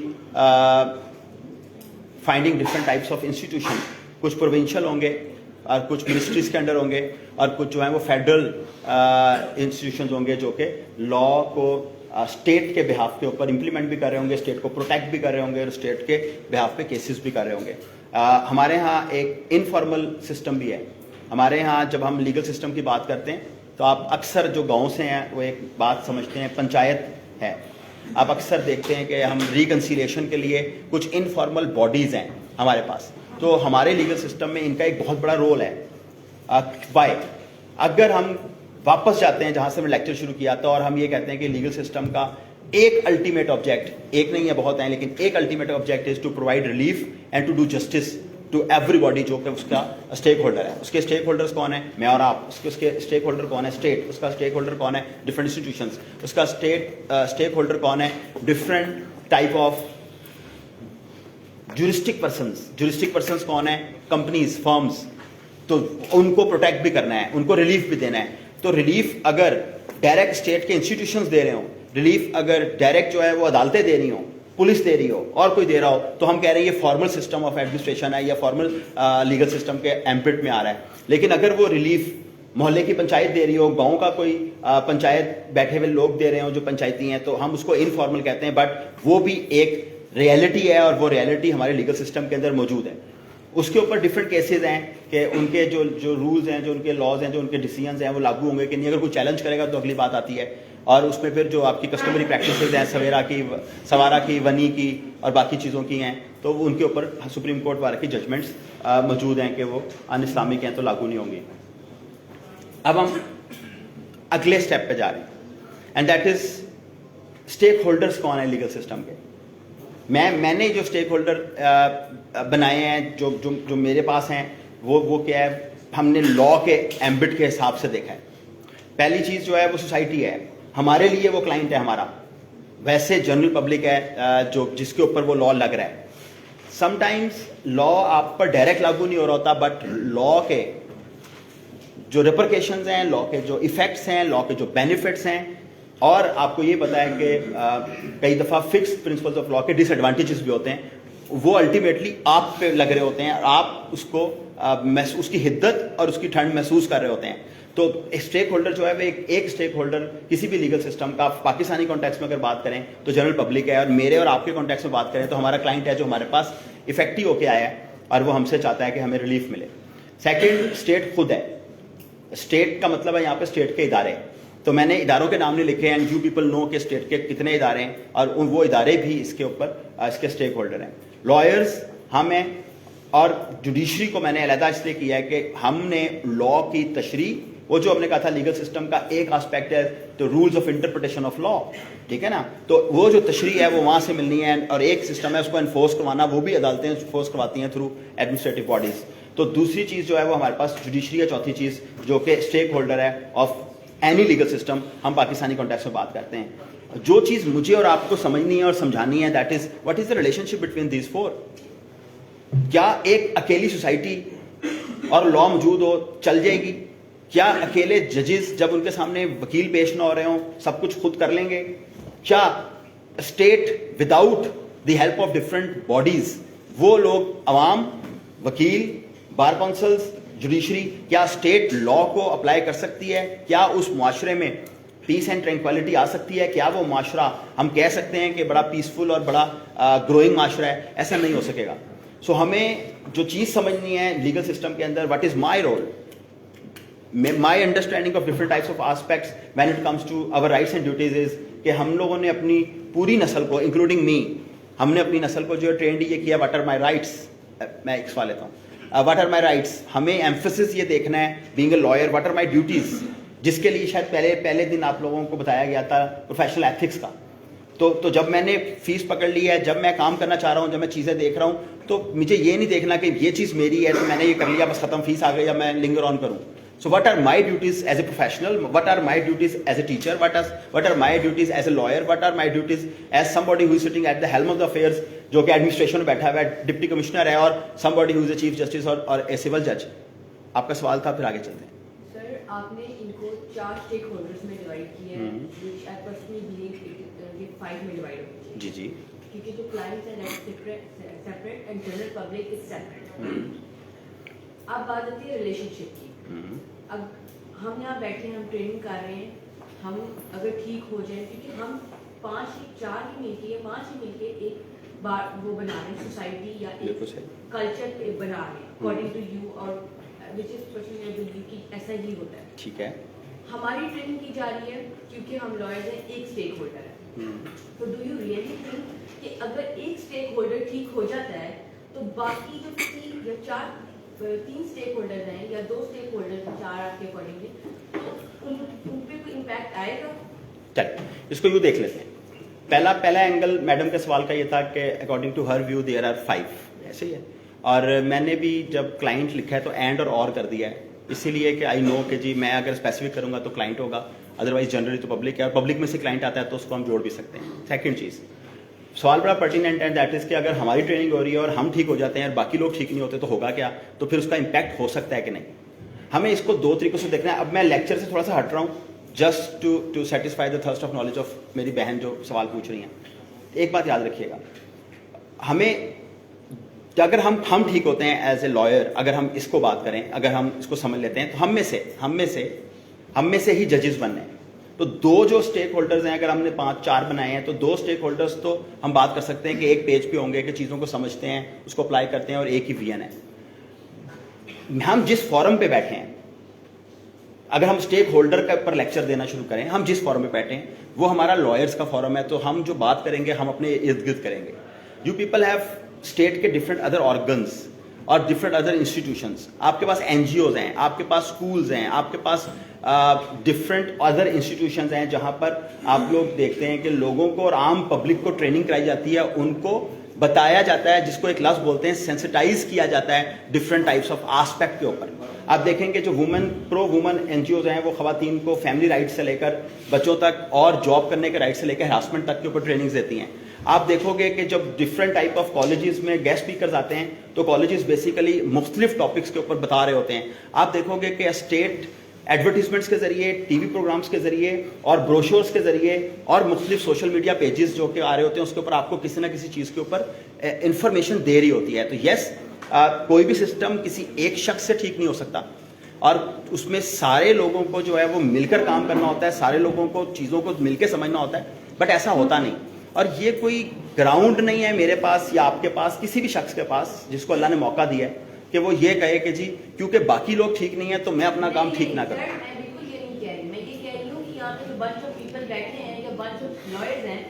finding different types of institution. کچھ پروونشل ہوں گے اور کچھ منسٹریز کے انڈر ہوں گے, اور کچھ جو ہیں وہ فیڈرل انسٹیٹیوشنز ہوں گے جو کہ لا کو اسٹیٹ کے بہاف کے اوپر امپلیمنٹ بھی کر رہے ہوں گے, اسٹیٹ کو پروٹیکٹ بھی کر رہے ہوں گے, اور اسٹیٹ کے بہاف پہ کیسز بھی کر رہے ہوں گے. ہمارے ہاں ایک انفارمل سسٹم بھی ہے. ہمارے ہاں جب ہم لیگل سسٹم کی بات کرتے ہیں تو آپ اکثر جو گاؤں سے ہیں وہ ایک بات سمجھتے ہیں, پنچایت ہے. آپ اکثر دیکھتے ہیں کہ ہم ریکنسیلیشن کے لیے کچھ انفارمل باڈیز ہیں ہمارے پاس, تو ہمارے لیگل سسٹم میں ان کا ایک بہت بڑا رول ہے. وائی؟ اگر ہم واپس جاتے ہیں جہاں سے میں لیکچر شروع کیا تھا, اور ہم یہ کہتے ہیں کہ لیگل سسٹم کا ایک الٹیمیٹ آبجیکٹ, ایک نہیں ہے بہت ہیں, لیکن ایک ultimate object is to provide relief and to do justice to everybody جو کہ اس کا اسٹیک ہولڈر ہے. اس کے اسٹیک ہولڈرز کون ہیں؟ میں اور آپ. اس کے اسٹیک ہولڈر کون ہے؟ اسٹیٹ. اس کا اسٹیک ہولڈر کون ہے؟ Different institutions. اس کا اسٹیک ہولڈر کون ہے؟ Different type of juristic persons. Juristic persons کون ہیں؟ Companies, firms. تو ان کو پروٹیکٹ بھی کرنا ہے, ان کو ریلیف بھی دینا ہے. تو ریلیف اگر ڈائریکٹ اسٹیٹ کے انسٹیٹیوشنز دے رہے ہوں, ریلیف اگر ڈائریکٹ جو ہے وہ عدالتیں دے رہی ہوں, پولیس دے رہی ہو, اور کوئی دے رہا ہو, تو ہم کہہ رہے ہیں یہ فارمل سسٹم آف ایڈمنسٹریشن ہے یا فارمل لیگل سسٹم کے ایمبٹ میں آ رہا ہے. لیکن اگر وہ ریلیف محلے کی پنچایت دے رہی ہو, گاؤں کا کوئی پنچایت بیٹھے ہوئے لوگ دے رہے ہوں جو پنچایتی ہیں, تو ہم اس کو انفارمل کہتے ہیں. بٹ وہ بھی ایک ریئلٹی ہے, اور وہ ریئلٹی ہمارے لیگل سسٹم کے اندر موجود ہے. اس کے اوپر ڈفرینٹ کیسز ہیں کہ ان کے جو رولز ہیں, جو ان کے لاز ہیں, جو ان کے ڈیسیژنز ہیں وہ لاگو ہوں گے کہ نہیں. اگر کوئی چیلنج کرے گا تو اگلی بات آتی ہے, اور اس میں پھر جو آپ کی کسٹمری پریکٹسز ہیں, سوارا کی, ونی کی اور باقی چیزوں کی ہیں, تو وہ ان کے اوپر سپریم کورٹ والے کی ججمنٹس موجود ہیں کہ وہ ان اسلامک ہیں تو لاگو نہیں ہوں گی. اب ہم اگلے اسٹیپ پہ جا رہے ہیں, and that is stack holders کون ہیں لیگل سسٹم کے. میں نے جو اسٹیک ہولڈر بنائے ہیں جو میرے پاس ہیں وہ کیا ہے, ہم نے لا کے ایمبٹ کے حساب سے دیکھا ہے. پہلی چیز جو ہے وہ سوسائٹی ہے. ہمارے لیے وہ کلائنٹ ہے ہمارا, ویسے جنرل پبلک ہے جو جس کے اوپر وہ لا لگ رہا ہے. سم ٹائمز لا آپ پر ڈائریکٹ لاگو نہیں ہو رہا ہوتا, بٹ لا کے جو ریپرکیشنز ہیں, لا کے جو ایفیکٹس ہیں, لا کے جو بینیفٹس ہیں, اور آپ کو یہ پتا ہے کہ کئی دفعہ فکس پرنسپلز آف لا کے ڈس ایڈوانٹیجز بھی ہوتے ہیں, وہ الٹیمیٹلی آپ پہ لگ رہے ہوتے ہیں, اور آپ اس کو اس کی حدت اور اس کی ٹھنڈ محسوس کر رہے ہوتے ہیں. تو اسٹیک ہولڈر جو ہے وہ ایک اسٹیک ہولڈر کسی بھی لیگل سسٹم کا, پاکستانی کانٹیکس میں اگر بات کریں تو جنرل پبلک ہے, اور میرے اور آپ کے کانٹیکس میں بات کریں تو ہمارا کلائنٹ ہے جو ہمارے پاس افیکٹو ہو کے آیا ہے, اور وہ ہم سے چاہتا ہے کہ ہمیں ریلیف ملے. سیکنڈ, اسٹیٹ خود ہے. اسٹیٹ کا مطلب ہے یہاں پہ اسٹیٹ کے ادارے. تو میں نے اداروں کے نام نہیں لکھے ہیں, یو پیپل نو کہ اسٹیٹ کے کتنے ادارے ہیں, اور وہ ادارے بھی اس کے اوپر اس کے اسٹیک ہولڈر ہیں. لائرز ہم ہیں, اور جوڈیشری کو میں نے علیحدہ اس لیے کیا ہے کہ ہم نے لا کی تشریح, وہ جو ہم نے کہا تھا لیگل سسٹم کا ایک آسپیکٹ ہے تو rules of interpretation of law, ٹھیک ہے نا, تو وہ جو تشریح ہے وہ وہاں سے ملنی ہے, اور ایک سسٹم ہے اس کو انفورس کروانا, وہ بھی عدالتیں انفورس کرواتی ہیں تھرو ایڈمنسٹریٹو باڈیز. تو دوسری چیز جو ہے وہ ہمارے پاس جوڈیشری ہے. چوتھی چیز جو کہ اسٹیک ہولڈر ہے آف اینی لیگل سسٹم, ہم پاکستانی کانٹیکس میں بات کرتے ہیں. جو چیز مجھے اور آپ کو سمجھنی ہے اور سمجھانی ہے, that is what is the relationship between these four. کیا ایک اکیلی سوسائٹی اور لا موجود ہو چل جائے گی؟ کیا اکیلے ججز جب ان کے سامنے وکیل پیش نہ ہو رہے ہوں سب کچھ خود کر لیں گے؟ کیا state without the help of different bodies, وہ لوگ عوام, وکیل, بار کونسلز, جوڈیشری, کیا اسٹیٹ لا کو اپلائی کر سکتی ہے؟ کیا اس معاشرے میں پیس اینڈ ٹرینکویلٹی آ سکتی ہے؟ کیا وہ معاشرہ ہم کہہ سکتے ہیں کہ بڑا پیسفل اور بڑا گروئنگ معاشرہ ہے؟ ایسا نہیں ہو سکے گا. سو ہمیں جو چیز سمجھنی ہے لیگل سسٹم کے اندر, what is my role, my understanding of different types of aspects when it comes to our rights and duties is کہ ہم لوگوں نے اپنی پوری نسل کو, انکلوڈنگ می, ہم نے اپنی نسل کو جو ہے ٹرینڈ یہ کیا, واٹ آر مائی رائٹس. میں ایک سوال لیتا ہوں, واٹ آر مائی رائٹس. ہمیں ایمفسس یہ دیکھنا ہے being a lawyer, what are my duties, جس کے لیے شاید پہلے دن آپ لوگوں کو بتایا گیا تھا پروفیشنل ایتھکس کا. تو جب میں نے فیس پکڑ لی ہے, جب میں کام کرنا چاہ رہا ہوں, جب میں چیزیں دیکھ رہا ہوں, تو مجھے یہ نہیں دیکھنا کہ یہ چیز میری ہے تو میں نے یہ کر لیا بس ختم, فیس آ گئی, یا میں لنگر آن کروں. So what are my duties as a professional? What are my duties as a teacher? What are my duties as a lawyer? What are my duties as somebody who is sitting at the helm of the affairs, جو کہ administration میں بیٹھا ہوا ہے, deputy commissioner ہے, اور somebody who is a chief justice اور a civil judge. آپ کا سوال تھا, پھر آگے چلتے ہیں. سر آپ نے ان کو 4 اسٹیک ہولڈرز میں ڈیوائڈ کیا ہے which I personally believe یہ 5 میں ڈیوائڈ ہونا چاہیے. جی جی. کیونکہ جو کلائنٹس ہیں separate and general public is separate. اب بات آتی ہے ریلیشن شپ کی. اب ہم یہاں بیٹھے ہیں, ہم ٹریننگ کر رہے ہیں, ہم اگر ٹھیک ہو جائیں, کیونکہ ہم 4 ہی مل کے یا 5 ہی مل کے ایک بات وہ بنا رہے ہیں, سوسائٹی یا ایک کلچر بنا رہے ہیں اکارڈنگ ٹو یو, اور وچ از پرسنلی بلیو کہ ایسا ہی ہوتا ہے. ٹھیک ہے. ہماری ٹریننگ کی جا رہی ہے کیونکہ ہم لائرز ہیں, ایک اسٹیک ہولڈر ہے. تو ڈو یو ریئلی تھنک کہ اگر ایک اسٹیک ہولڈر ٹھیک ہو جاتا ہے تو باقی جو 3 یا 3 اسٹیک ہولڈر ہیں یا 2 اسٹیک ہولڈر ہیں 4 آپ کے اکارڈنگلی, تو ان پہ کوئی امپیکٹ آئے گا؟ چل اس کو یوں دیکھ لیتے ہیں. پہلا اینگل میڈم کے سوال کا یہ تھا کہ according to her view there are 5, ایسے ہی ہے. اور میں نے بھی جب کلائنٹ لکھا ہے تو اینڈ اور کر دیا ہے, اسی لیے کہ آئی نو کہ جی میں اگر اسپیسیفک کروں گا تو کلائنٹ ہوگا, ادروائز جنرلی تو پبلک ہے, اور پبلک میں سے کلائنٹ آتا ہے تو اس کو ہم جوڑ بھی سکتے ہیں. سیکنڈ چیز, سوال بڑا پرٹیننٹ ہے, دیٹ از کہ اگر ہماری ٹریننگ ہو رہی ہے اور ہم ٹھیک ہو جاتے ہیں اور باقی لوگ ٹھیک نہیں ہوتے تو ہوگا کیا, تو پھر اس کا امپیکٹ ہو سکتا ہے کہ نہیں. ہمیں اس کو 2 طریقوں سے دیکھنا ہے. اب میں لیکچر سے تھوڑا سا ہٹ رہا ہوں just to satisfy the thirst of knowledge of میری بہن جو سوال پوچھ رہی ہیں. ایک بات یاد رکھیے گا, ہمیں اگر ہم ٹھیک ہوتے ہیں ایز اے لائر, اگر ہم اس کو بات کریں, اگر ہم اس کو سمجھ لیتے ہیں تو ہم میں سے ہی ججز بننے ہیں. تو 2 جو اسٹیک ہولڈرز ہیں, اگر ہم نے 4 بنائے ہیں تو 2 اسٹیک ہولڈرز تو ہم بات کر سکتے ہیں کہ ایک پیج پہ ہوں گے کہ چیزوں کو سمجھتے ہیں, اس کو اپلائی کرتے ہیں, اور ایک ہی وین ہے. ہم جس فورم پہ بیٹھے ہیں, اگر ہم اسٹیک ہولڈر کا پر لیکچر دینا شروع کریں, ہم جس فورم پہ بیٹھے ہیں وہ ہمارا لائرز کا فورم ہے, تو ہم جو بات کریں گے ہم اپنے ارد گرد کریں گے. یو پیپل ہیو اسٹیٹ کے ڈفرینٹ ادر آرگنز اور ڈفرینٹ ادر انسٹیٹیوشنس. آپ کے پاس این جی اوز ہیں, آپ کے پاس اسکولز ہیں, آپ کے پاس ڈفرینٹ ادر انسٹیٹیوشنز ہیں جہاں پر آپ لوگ دیکھتے ہیں کہ لوگوں کو اور عام پبلک کو ٹریننگ کرائی جاتی ہے, ان کو بتایا جاتا ہے, جس کو ایک لفظ بولتے ہیں سینسٹائز کیا جاتا ہے ڈفرینٹ ٹائپس آف آسپیکٹ کے اوپر. آپ دیکھیں کہ جو پرو وومن این جی اوز ہیں وہ خواتین کو فیملی رائٹ سے لے کر بچوں تک اور جاب کرنے کے رائٹ سے لے کر ہراسمنٹ تک کے اوپر ٹریننگز دیتی ہیں. آپ دیکھو گے کہ جب ڈفرینٹ ٹائپ آف کالجز میں گیسٹ اسپیکرز آتے ہیں تو کالجز بیسیکلی مختلف ٹاپکس کے اوپر بتا رہے ہوتے ہیں. آپ دیکھو گے کہ اسٹیٹ ایڈورٹیزمنٹس کے ذریعے, ٹی وی پروگرامس کے ذریعے اور بروشورس کے ذریعے اور مختلف سوشل میڈیا پیجز جو کہ آ رہے ہوتے ہیں اس کے اوپر آپ کو کسی نہ کسی چیز کے اوپر انفارمیشن دے رہی ہوتی ہے. تو یس, کوئی بھی سسٹم کسی ایک شخص سے ٹھیک نہیں ہو سکتا, اور اس میں سارے لوگوں کو جو ہے وہ مل کر کام کرنا ہوتا ہے, سارے لوگوں کو چیزوں کو مل کے سمجھنا ہوتا ہے, بٹ ایسا ہوتا نہیں. اور یہ کوئی گراؤنڈ نہیں ہے میرے پاس یا آپ کے پاس, کسی بھی شخص کے پاس جس کو اللہ نے موقع دیا ہے کہ وہ یہ کہے کہ جی کیونکہ باقی لوگ ٹھیک نہیں ہیں تو میں اپنا کام ٹھیک نہ کروں. میں بالکل یہ نہیں کہہ رہی, میں یہ کہہ رہی ہوں کہ یہاں پہ جو بنچ آف پیپل بیٹھے ہیں یا بنچ آف لائرز ہیں,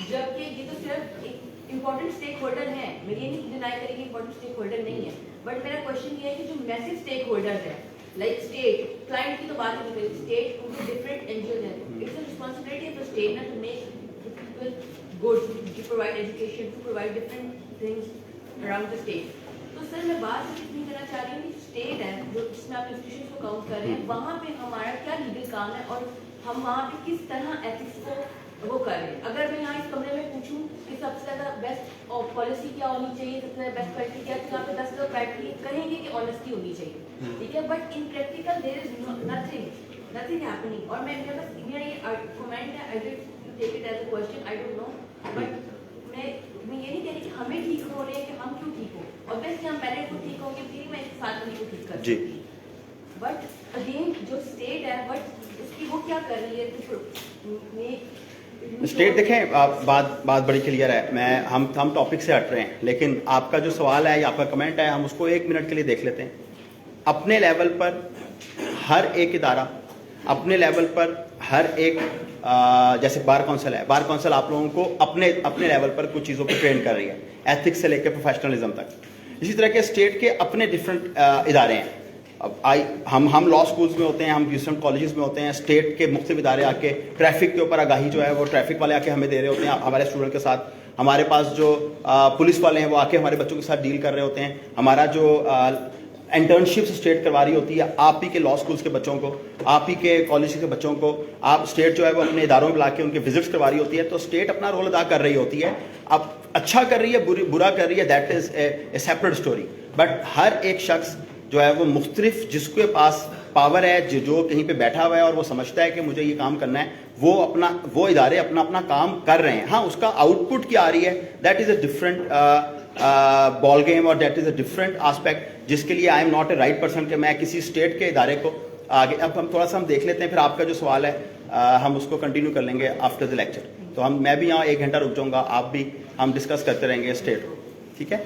جبکہ یہ تو صرف ایک امپورٹنٹ اسٹیک ہولڈر ہیں, میں یہ نہیں ڈینائی کریں کہ امپورٹنٹ اسٹیک ہولڈر نہیں ہے, بٹ میرا کوشچن یہ ہے کہ جو میسج اسٹیک ہولڈرز ہیں لائک اسٹیٹ, کلائنٹ کی تو بات نہیں کریں, اسٹیٹ ان کے ڈفرینٹ این جی اوز ہیں, it's a responsibility of the state نا to make people good, to provide education, to provide different things around the state. تو سر میں بات اتنی کرنا چاہ رہی ہوں کہ اسٹیٹ ہے جو جس میں آپ انسٹیٹیوشن کو کاؤنٹ کر رہے ہیں, وہاں پہ ہمارا کیا لیگل کام ہے اور ہم وہاں پہ کس طرح ایتھکس کو وہ کر رہے ہیں. اگر میں یہاں اس کمرے میں پوچھوں کہ سب سے زیادہ بیسٹ پالیسی کیا ہونی چاہیے, سب سے زیادہ بیسٹ پریکٹس کیا, تو یہاں پہ 10 لوگ بیٹھ کے کہیں گے کہ آنیسٹی ہونی چاہیے, ٹھیک ہے, but in practical there is nothing happening. اور میں بس میرا یہ کمنٹ ہے, I don't take it as a question, I don't know, but میں یہ نہیں کہہ رہی کہ ہمیں ٹھیک ہو رہے ہیں کہ ہم کیوں ٹھیک ہو, obviously ہم پہلے کو ٹھیک ہوں گے پھر میں ایک ساتھ ان کو ٹھیک کر سکتی ہوں, بٹ اگین جو اسٹیٹ ہے بٹ اس کی وہ کیا کر رہی ہے. اسٹیٹ دیکھیں, بات بڑی کلیئر ہے, ہم ٹاپک سے ہٹ رہے ہیں, لیکن آپ کا جو سوال ہے یا آپ کا کمنٹ ہے ہم اس کو 1 منٹ کے لیے دیکھ لیتے ہیں. اپنے لیول پر ہر ایک ادارہ, اپنے لیول پر ہر ایک, جیسے بار کونسل ہے, بار کونسل آپ لوگوں کو اپنے لیول پر کچھ چیزوں کو ٹرین کر رہی ہے, ایتھکس سے لے کے پروفیشنلزم تک. اسی طرح کے اسٹیٹ کے اپنے ڈفرینٹ ادارے ہیں. اب ہم لا اسکولس میں ہوتے ہیں, ہم ڈفرینٹ کالجز میں ہوتے ہیں, اسٹیٹ کے مختلف ادارے آ کے ٹریفک کے اوپر آگاہی جو ہے وہ ٹریفک والے آ کے ہمیں دے رہے ہوتے ہیں ہمارے اسٹوڈنٹ کے ساتھ. ہمارے پاس جو پولیس والے ہیں وہ آ کے ہمارے بچوں کے ساتھ ڈیل کر رہے ہوتے ہیں. ہمارا جو انٹرنشپس اسٹیٹ کروا رہی ہوتی ہے آپ ہی کے لا اسکولس کے بچوں کو, آپ ہی کے کالج کے بچوں کو, آپ اسٹیٹ جو ہے وہ اپنے اداروں میں لا کے ان کے وزٹس کروا رہی ہوتی ہے. تو اسٹیٹ اپنا رول ادا کر رہی ہوتی ہے. اب اچھا کر رہی ہے برا کر رہی ہے, that is a separate story, but ہر ایک شخص جو ہے وہ مختلف, جس کے پاس پاور ہے جو کہیں پہ بیٹھا ہوا ہے اور وہ سمجھتا ہے کہ مجھے یہ کام کرنا ہے, وہ ادارے اپنا کام کر رہے ہیں. ہاں اس کا آؤٹ پٹ کیا آ رہی ہے, that is a different ball game اور that is a different aspect, جس کے لیے I am not a right person کہ میں کسی اسٹیٹ کے ادارے کو آگے. اب ہم تھوڑا سا ہم دیکھ لیتے ہیں, پھر آپ کا جو سوال ہے ہم اس کو کنٹینیو کر لیں گے آفٹر دا لیکچر. تو میں بھی یہاں 1 گھنٹہ رک جاؤں گا, آپ بھی, ہم ڈسکس کرتے رہیں گے اسٹیٹ کو, ٹھیک ہے.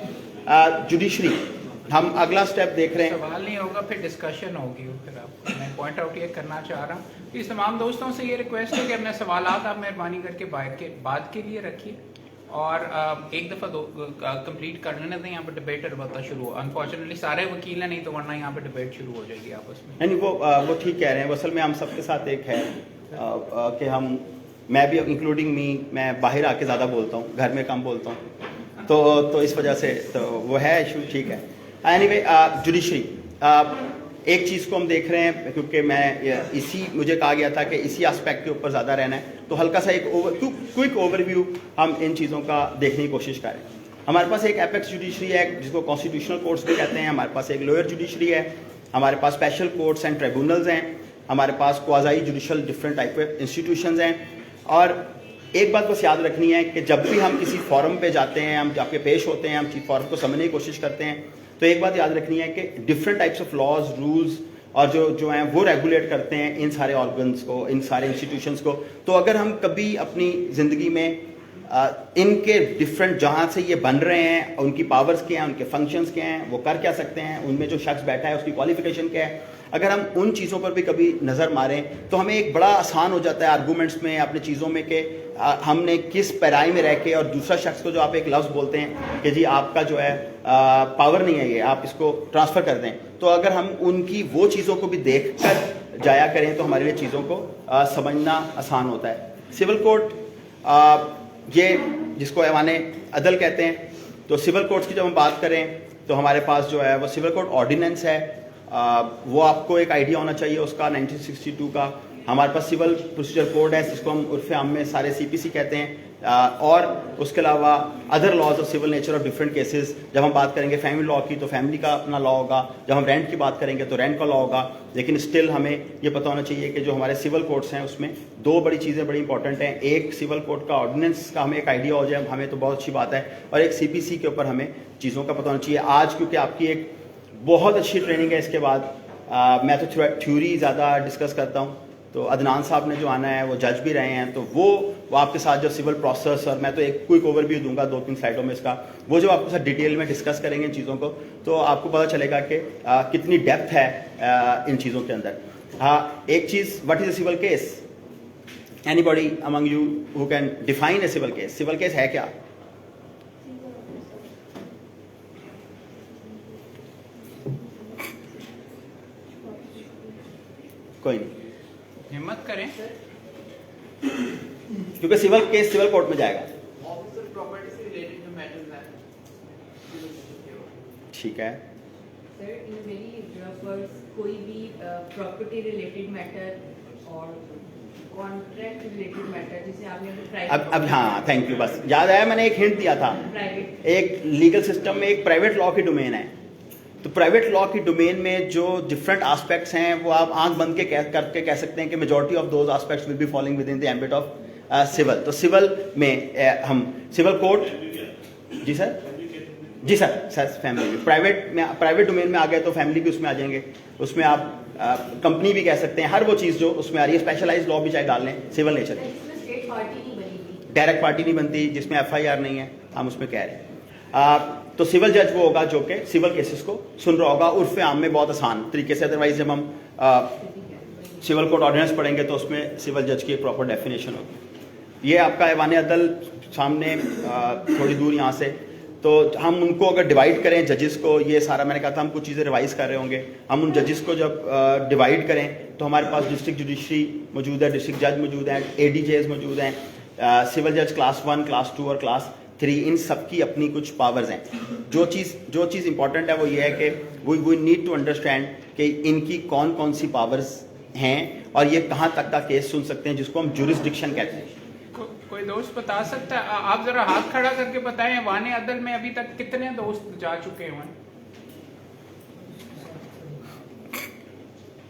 جوڈیشری ہم اگلا اسٹیپ دیکھ رہے ہیں. سوال نہیں ہوگا, پھر ڈسکشن ہوگی. پھر آپ میں پوائنٹ آؤٹ یہ کرنا چاہ رہا ہوں کہ تمام دوستوں سے یہ ریکویسٹ ہے کہ اپنے سوالات آپ مہربانی کر کے بعد کے لیے رکھیے, اور ایک دفعہ کمپلیٹ کرنے دیں. یہاں پہ ڈبیٹ البتہ شروع ہو, انفارچونیٹلی سارے وکیل ہیں, نہیں تو ورنہ یہاں پہ ڈبیٹ شروع ہو جائے گی آپس میں. نہیں وہ ٹھیک کہہ رہے ہیں. اصل میں ہم سب کے ساتھ ایک ہے کہ میں بھی انکلوڈنگ می, میں باہر آ کے زیادہ بولتا ہوں, گھر میں کم بولتا ہوں, تو اس وجہ سے تو وہ ہے ایشو, ٹھیک ہے. اینی وے جوڈیشری ایک چیز کو ہم دیکھ رہے ہیں, کیونکہ مجھے کہا گیا تھا کہ اسی آسپیکٹ کے اوپر زیادہ رہنا ہے, تو ہلکا سا ایک کوئک اوور ویو ہم ان چیزوں کا دیکھنے کی کوشش کریں. ہمارے پاس ایک ایپیکس جوڈیشری ہے جس کو کانسٹیٹیوشنل کورٹس بھی کہتے ہیں, ہمارے پاس ایک لوئر جوڈیشری ہے, ہمارے پاس اسپیشل کورٹس اینڈ ٹریبونلز ہیں, ہمارے پاس quasi judicial different type of institutions ہیں. اور ایک بات بس یاد رکھنی ہے کہ جب بھی ہم کسی فورم پہ جاتے ہیں, ہم جب کے پیش ہوتے ہیں, ہم چیف فورم کو سمجھنے کی کوشش کرتے ہیں, تو ایک بات یاد رکھنی ہے کہ different types of laws, rules اور جو ہیں وہ ریگولیٹ کرتے ہیں ان سارے آرگنس کو, ان سارے انسٹیٹیوشنس کو. تو اگر ہم کبھی اپنی زندگی میں ان کے ڈفرینٹ جہاں سے یہ بن رہے ہیں, ان کی پاورز کیا ہیں, ان کے فنکشنز کیا ہیں, وہ کر کیا سکتے ہیں, ان میں جو شخص بیٹھا ہے اس کی کوالیفیکیشن کیا ہے, اگر ہم ان چیزوں پر بھی کبھی نظر ماریں تو ہمیں ایک بڑا آسان ہو جاتا ہے آرگومنٹس میں, اپنی چیزوں میں, کہ ہم نے کس پیرائی میں رہ کے, اور دوسرا شخص کو جو آپ ایک لفظ بولتے ہیں کہ جی آپ کا جو ہے پاور نہیں ہے, یہ آپ اس کو ٹرانسفر کر دیں, تو اگر ہم ان کی وہ چیزوں کو بھی دیکھ کر جایا کریں تو ہمارے لیے چیزوں کو سمجھنا آسان ہوتا ہے. سول کورٹ یہ جس کو ایوان عدل کہتے ہیں, تو سول کورٹس کی جب ہم بات کریں تو ہمارے پاس جو ہے وہ سول کورٹ آرڈیننس ہے, وہ آپ کو ایک آئیڈیا ہونا چاہیے اس کا 1962 کا. ہمارے پاس سول پروسیجر کوڈ ہے جس کو ہم عرف عام میں سارے CPC کہتے ہیں, اور اس کے علاوہ other laws of civil nature of different cases. جب ہم بات کریں گے فیملی لا کی تو فیملی کا اپنا لا ہوگا, جب ہم رینٹ کی بات کریں گے تو رینٹ کا لا ہوگا. لیکن اسٹل ہمیں یہ پتہ ہونا چاہیے کہ جو ہمارے سول کوڈس ہیں اس میں 2 بڑی چیزیں بڑی انپورٹنٹ ہیں. ایک سول کوڈ کا آرڈیننس کا ہمیں ایک آئیڈیا ہو جائے, ہمیں تو بہت اچھی بات ہے, اور ایک CPC کے اوپر ہمیں چیزوں کا پتہ ہونا چاہیے. آج کیونکہ آپ کی ایک بہت اچھی ٹریننگ ہے, اس کے بعد میں تو تھیوری زیادہ ڈسکس کرتا ہوں, تو عدنان صاحب نے جو آنا ہے وہ جج بھی رہے ہیں, تو وہ آپ کے ساتھ جو سول پروسیس, اور میں تو ایک کوئک اوور ویو دوں گا 2-3 سلائڈوں میں اس کا, وہ جو آپ کے ساتھ ڈیٹیل میں ڈسکس کریں گے ان چیزوں کو, تو آپ کو پتہ چلے گا کہ کتنی ڈیپتھ ہے ان چیزوں کے اندر. ایک چیز, what is a civil case? Any body among you who can define a civil case? Civil case ہے کیا؟ کوئی نہیں, ہمت کریں, کیونکہ سول کیس سول کورٹ میں جائے گا. ٹھیک ہے سر, ان ویری رف ورڈز کوئی بھی پراپرٹی ریلیٹڈ میٹر اور کانٹریکٹ ریلیٹڈ میٹر, جسے آپ نے اب ہاں تھینک یو, بس یاد آیا, میں نے ایک ہنٹ دیا تھا. ایک لیگل سسٹم میں ایک پرائیویٹ لا کی ڈومین ہے, تو پرائیویٹ لا کی ڈومین میں جو ڈفرینٹ آسپیکٹس ہیں وہ آپ آنکھ بند کے کر کے کہہ سکتے ہیں کہ majority of those aspects will be falling within the ambit of civil. تو سول میں ہم سول کورٹ, جی سر فیملی, پرائیویٹ ڈومین میں آ گئے تو فیملی بھی اس میں آ جائیں گے, اس میں آپ کمپنی بھی کہہ سکتے ہیں, ہر وہ چیز جو اس میں آ رہی ہے. اسپیشلائز لا بھی چاہے ڈال لیں سول نیچر کی, ڈائریکٹ پارٹی نہیں بنتی, جس میں FIR نہیں ہے, ہم اس میں کہہ رہے ہیں. تو سول جج وہ ہوگا جو کہ سول کیسز کو سن رہا ہوگا عرف عام میں بہت آسان طریقے سے. ادروائز جب ہم سول کوڈ آرڈیننس پڑھیں گے تو اس میں سول جج کی ایک پراپر ڈیفینیشن ہوگی. یہ آپ کا ایوان عدل سامنے تھوڑی دور یہاں سے, تو ہم ان کو اگر ڈیوائڈ کریں ججز کو, یہ سارا میں نے کہا تھا ہم کچھ چیزیں ریوائز کر رہے ہوں گے, ہم ان ججز کو جب ڈیوائڈ کریں تو ہمارے پاس ڈسٹرکٹ جوڈیشری موجود ہے, ڈسٹرکٹ جج موجود ہیں, ADJs موجود ہیں, سول جج کلاس 1, کلاس 2 اور کلاس 3, ان سب کی اپنی کچھ پاورز ہیں. جو چیز امپورٹنٹ ہے وہ یہ ہے کہ وی نیڈ ٹو انڈرسٹینڈ کہ ان کی کون سی پاورز ہیں اور یہ کہاں تک کا کیس سن سکتے ہیں, جس کو ہم جورسڈکشن کہتے ہیں. کوئی دوست بتا سکتا ہے؟ آپ ذرا ہاتھ کھڑا کر کے بتائیں, ایوان عدل میں ابھی تک کتنے دوست جا چکے ہیں؟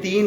3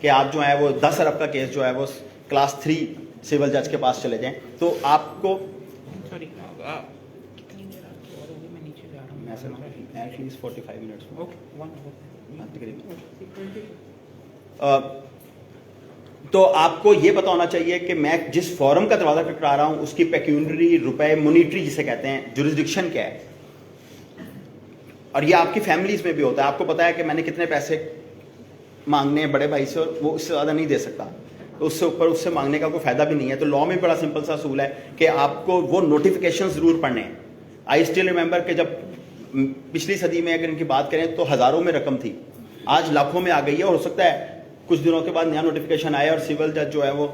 کہ آپ جو ہے وہ 10 ارب کا کیس جو ہے وہ کلاس 3 سول جج کے پاس چلے جائیں. تو آپ کو سوری کتنی دیر آپ کی اور ہوگی, میں نیچے جا رہا ہوں. میں سر ایٹ لیسٹ 45 منٹس اوکے 1 تو آپ کو یہ پتا ہونا چاہیے کہ میں جس فورم کا دروازہ کھٹکھٹا رہا ہوں اس کی پیکیونری روپے مونیٹری جسے کہتے ہیں جورسڈکشن کیا ہے, اور یہ آپ کی فیملیز میں بھی ہوتا ہے. آپ کو پتا ہے کہ میں نے کتنے پیسے مانگنے ہیں بڑے بھائی سے اور وہ اس سے زیادہ نہیں دے سکتا, تو اس سے اوپر اس سے مانگنے کا کوئی فائدہ بھی نہیں ہے. تو لا میں بڑا سمپل سا اصول ہے کہ آپ کو وہ نوٹیفیکیشن ضرور پڑھنے ہیں. آئی اسٹل ریمبر کہ جب پچھلی صدی میں اگر ان کی بات کریں تو ہزاروں میں رقم تھی, آج لاکھوں میں آ گئی ہے, اور ہو سکتا ہے کچھ دنوں کے بعد نیا نوٹیفیکیشن آیا اور سول جج جو ہے وہ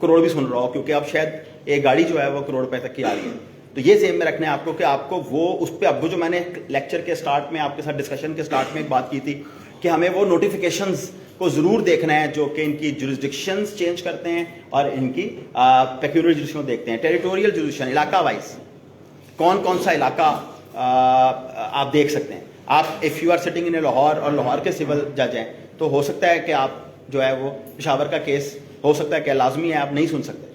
کروڑ بھی سن رہا ہو, کیونکہ اب شاید ایک گاڑی جو ہے وہ کروڑ روپے تک کی آ رہی ہے. تو یہ ذہن میں رکھنا ہے آپ کو کہ آپ کو وہ اس پہ اب جو میں نے لیکچر کے سٹارٹ میں آپ کے ساتھ ڈسکشن کے سٹارٹ میں ایک بات کی تھی کہ ہمیں وہ نوٹیفیکیشنز کو ضرور دیکھنا ہے جو کہ ان کی جورسڈکشنز چینج کرتے ہیں اور ان کی پیکیولر جورسڈکشن کو دیکھتے ہیں. ٹیریٹوریل جورسڈکشن علاقہ وائز کون کون سا علاقہ آپ دیکھ سکتے ہیں. آپ if you are sitting in Lahore اور لاہور کے سول جج ہیں تو ہو سکتا ہے کہ آپ جو ہے وہ پشاور کا کیس ہو سکتا ہے کہ لازمی ہے آپ نہیں سن سکتے.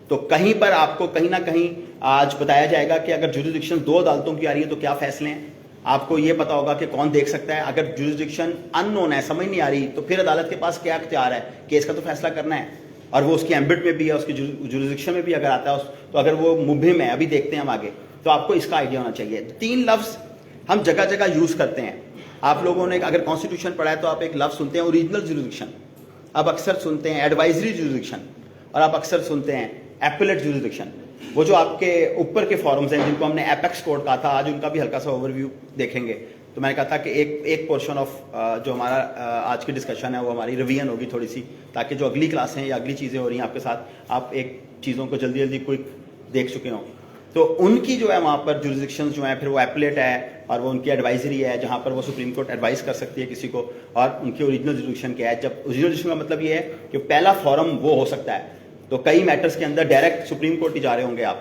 تو کہیں پر آپ کو کہیں نہ کہیں آج بتایا جائے گا کہ اگر جورسڈکشن 2 عدالتوں کی آ رہی ہے تو کیا فیصلے ہیں. آپ کو یہ پتا ہوگا کہ کون دیکھ سکتا ہے. اگر جورسڈکشن ان نون ہے, سمجھ نہیں آ رہی, تو پھر عدالت کے پاس کیا اختیار ہے, کیس کا تو فیصلہ کرنا ہے, اور وہ اس کی ایمبٹ میں بھی ہے, اس کی جورسڈکشن میں بھی اگر آتا ہے تو اگر وہ مبہم ہے, ابھی دیکھتے ہیں ہم آگے, تو آپ کو اس کا آئیڈیا ہونا چاہیے. 3 لفظ ہم جگہ جگہ یوز کرتے ہیں. آپ لوگوں نے اگر کانسٹیٹیوشن پڑھا ہے تو آپ ایک لفظ سنتے ہیں اوریجنل جورسڈکشن, آپ اکثر سنتے ہیں ایڈوائزری جورسڈکشن, اور آپ اکثر سنتے ہیں ایپلیٹ جورسڈکشن. وہ جو آپ کے اوپر کے فارمز ہیں جن کو ہم نے ایپیکس کورٹ کہا تھا, آج ان کا بھی ہلکا سا اوور ویو دیکھیں گے. تو میں نے کہا تھا کہ ایک پورشن آف جو ہمارا آج کی ڈسکشن ہے وہ ہماری ریویژن ہوگی تھوڑی سی, تاکہ جو اگلی کلاسیں یا اگلی چیزیں ہو رہی ہیں آپ کے ساتھ, آپ ایک چیزوں کو جلدی جلدی کوئی دیکھ چکے ہوں. تو ان کی جو ہے وہاں پر جورسڈکشنز جو ہیں, پھر وہ ایپلیٹ ہے اور وہ ان کی ایڈوائزری ہے جہاں پر وہ سپریم کورٹ ایڈوائز کر سکتی ہے کسی کو, اور ان کی اوریجنل جورسڈکشن کیا ہے. جب اوریجنل جورسڈکشن کا مطلب یہ ہے کہ پہلا فورم وہ ہو سکتا ہے, تو کئی میٹرز کے اندر ڈائریکٹ سپریم کورٹ ہی جا رہے ہوں گے آپ,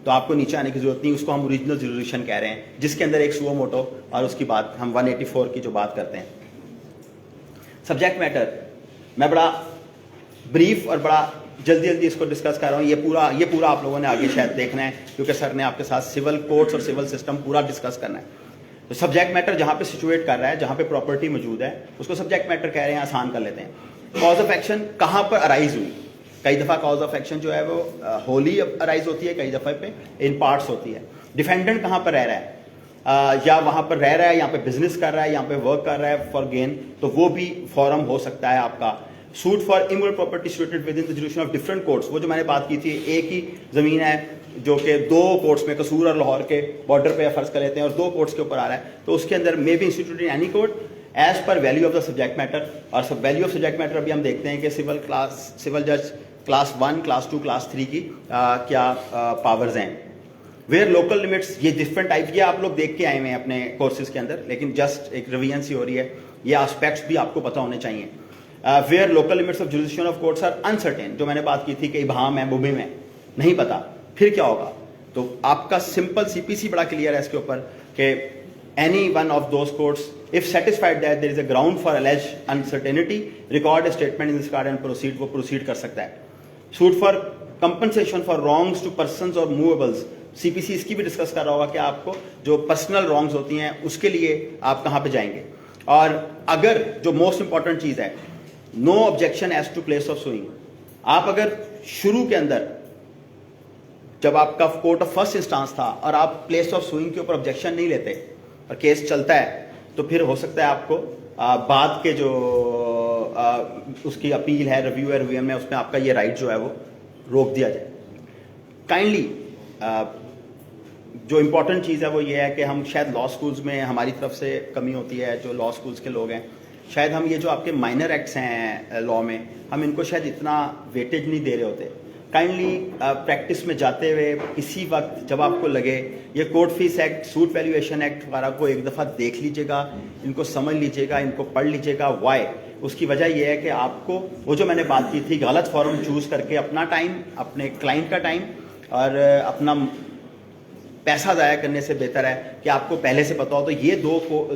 تو آپ کو نیچے آنے کی ضرورت نہیں. اس کو ہم اوریجنل جورسڈکشن کہہ رہے ہیں, جس کے اندر ایک سو موٹو اور اس کی بات ہم 184 کی جو بات کرتے ہیں. سبجیکٹ میٹر میں بڑا بریف اور بڑا جلدی جلدی اس کو ڈسکس کر رہا ہوں. یہ پورا آپ لوگوں نے آگے شاید دیکھنا ہے, کیونکہ سر نے آپ کے ساتھ سول کورٹس اور سول سسٹم پورا ڈسکس کرنا ہے. تو سبجیکٹ میٹر جہاں پہ سچویٹ کر رہا ہے, جہاں پہ پراپرٹی موجود ہے, اس کو سبجیکٹ میٹر کہہ رہے ہیں, آسان کر لیتے ہیں. کاز آف ایکشن کہاں پر ارائز ہوئی. کئی دفعہ کاز آف ایکشن جو ہے وہ ہولی ارائز ہوتی ہے, کئی دفعہ پہ ان پارٹس ہوتی ہے. ڈیفینڈنٹ کہاں پر رہ رہا ہے, یا وہاں پر رہ رہا ہے, یہاں پہ بزنس کر رہا ہے, یہاں پہ ورک کر رہا ہے فار گین, تو وہ بھی فورم ہو سکتا ہے آپ کا. Suit for immovable property situated within the jurisdiction of different courts, وہ جو میں نے بات کی تھی, ایک ہی زمین ہے جو کہ 2 کورٹس میں, قصور اور لاہور کے بارڈر پہ فرض کر لیتے ہیں, اور 2 کورٹس کے اوپر آ رہا ہے, تو اس کے اندر may be instituted in any court as per value of the subject matter. اور ویلیو آف سبجیکٹ میٹر ابھی ہم دیکھتے ہیں کہ سول جج کلاس 1, کلاس 2, کلاس 3 کی کیا پاورز ہیں. ویئر لوکل لمٹس, یہ ڈفرنٹ ٹائپ, یہ آپ لوگ دیکھ کے آئے ہوئے ہیں اپنے کورسز کے اندر, لیکن جسٹ ایک ریویژن سی ہو رہی ہے, یہ آسپیکٹس بھی آپ کو پتہ ہونے چاہیے. Where local limits of jurisdiction of courts are uncertain, جو میں نے بات کی تھی کہ ابہام ہے, مبہم ہے, نہیں پتا پھر کیا ہوگا. تو آپ کا سمپل CPC بڑا کلیئر ہے اس کے اوپر کہ any one of those courts, if satisfied that there is a ground for alleged uncertainty, record a statement in this regard and proceed, وہ proceed کر سکتا ہے. suit for compensation for wrongs to persons or movables, CPC اس کی بھی discuss کر رہا ہوگا کہ آپ کو جو پرسنل رانگز ہوتی ہیں اس کے لیے آپ کہاں پہ جائیں گے. اور اگر جو موسٹ امپورٹنٹ چیز ہے, no objection as to place of suing. آپ اگر شروع کے اندر جب آپ کا کورٹ آف فرسٹ انسٹانس تھا اور آپ پلیس آف سوئنگ کے اوپر آبجیکشن نہیں لیتے اور کیس چلتا ہے, تو پھر ہو سکتا ہے آپ کو بعد کے جو اس کی اپیل ہے, ریویو ہے, ریویژن میں اس میں آپ کا یہ رائٹ جو ہے وہ روک دیا جائے. کائنڈلی جو امپورٹنٹ چیز ہے وہ یہ ہے کہ ہم شاید لا اسکولز میں ہماری طرف سے کمی ہوتی ہے, جو لا اسکولز کے لوگ ہیں, شاید ہم یہ جو آپ کے مائنر ایکٹس ہیں لا میں, ہم ان کو شاید اتنا ویٹیج نہیں دے رہے ہوتے. کائنڈلی پریکٹس میں جاتے ہوئے کسی وقت جب آپ کو لگے یہ court fees act, suit valuation act وغیرہ کو ایک دفعہ دیکھ لیجیے گا, ان کو سمجھ لیجیے گا, ان کو پڑھ لیجیے گا. وائی؟ اس کی وجہ یہ ہے کہ آپ کو وہ جو میں نے بات کی تھی, غلط فارم چوز کر کے اپنا ٹائم, اپنے کلائنٹ کا ٹائم اور اپنا پیسہ ضائع کرنے سے بہتر ہے کہ آپ کو پہلے سے پتا ہو. تو یہ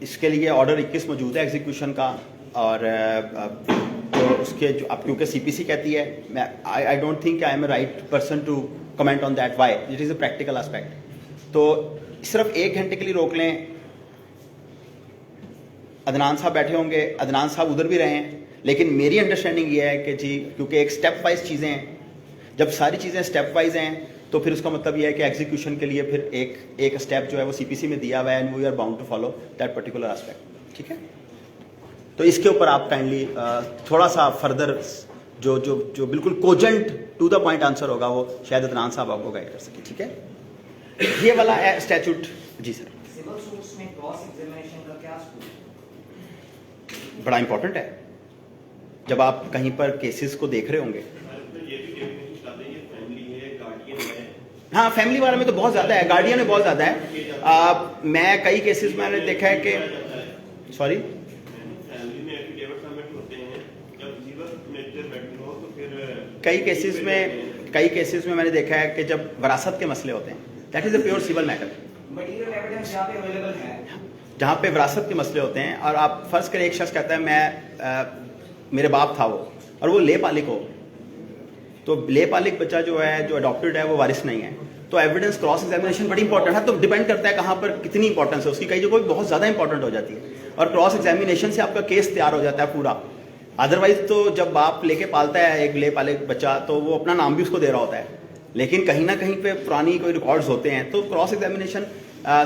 اس کے لیے آرڈر 21 موجود ہے ایگزیکیوشن کا, اور جو اس کے جو اب کیونکہ سی پی سی کہتی ہے, میں I don't think I am a right person to comment on that why, it is a practical aspect. تو صرف 1 گھنٹے کے لیے روک لیں. عدنان صاحب بیٹھے ہوں گے, عدنان صاحب ادھر بھی رہے ہیں, لیکن میری انڈرسٹینڈنگ یہ ہے کہ جی کیونکہ ایک اسٹیپ وائز چیزیں ہیں, جب ساری چیزیں اسٹیپ وائز ہیں تو پھر اس کا مطلب یہ ہے کہ ایگزیکیوشن کے لیے پھر ایک اسٹیپ جو ہے وہ سی پی سی میں دیا ہوا ہے, and we are bound to follow that particular aspect. ٹھیک ہے, تو اس کے اوپر آپ کائنڈلی تھوڑا سا فردر جو جو جو بالکل cogent to the point answer ہوگا وہ شاید عدنان صاحب آپ کو گائڈ کر سکے. ٹھیک ہے, یہ والا ہے اسٹیچوٹ. جی سر, سول سوٹس میں کراس ایگزامینیشن کا کیا اسکوپ؟ بڑا امپورٹنٹ ہے. جب آپ کہیں پر کیسز کو دیکھ رہے ہوں گے, ہاں فیملی والے میں تو بہت زیادہ ہے, گارڈین میں بہت زیادہ ہے. میں کئی کیسز میں نے دیکھا ہے کہ سوری کئی کیسز میں میں نے دیکھا ہے کہ جب وراثت کے مسئلے ہوتے ہیں, that is a pure civil matter. Material evidence جہاں پہ اویلیبل ہے, جہاں پہ وراثت کے مسئلے ہوتے ہیں, اور آپ فرض کریں ایک شخص کہتا ہے میں میرے باپ تھا وہ, اور وہ لے پالک ہو, تو لے پالک بچہ جو ہے جو اڈاپٹیڈ ہے وہ وارث نہیں ہے, تو ایویڈنس کراس ایگزامینیشن بڑی امپورٹنٹ ہے. تو ڈیپینڈ کرتا ہے کہاں پر کتنی امپورٹنس ہے اس کی, کئی جگہوں بہت زیادہ امپورٹنٹ ہو جاتی ہے, اور کراس ایگزامینیشن سے آپ کا کیس تیار ہو جاتا ہے پورا. ادروائز تو جب باپ لے کے پالتا ہے ایک لے پالک بچہ تو وہ اپنا نام بھی اس کو دے رہا ہوتا ہے, لیکن کہیں نہ کہیں پہ پرانی کوئی ریکارڈز ہوتے ہیں. تو کراس ایگزامینیشن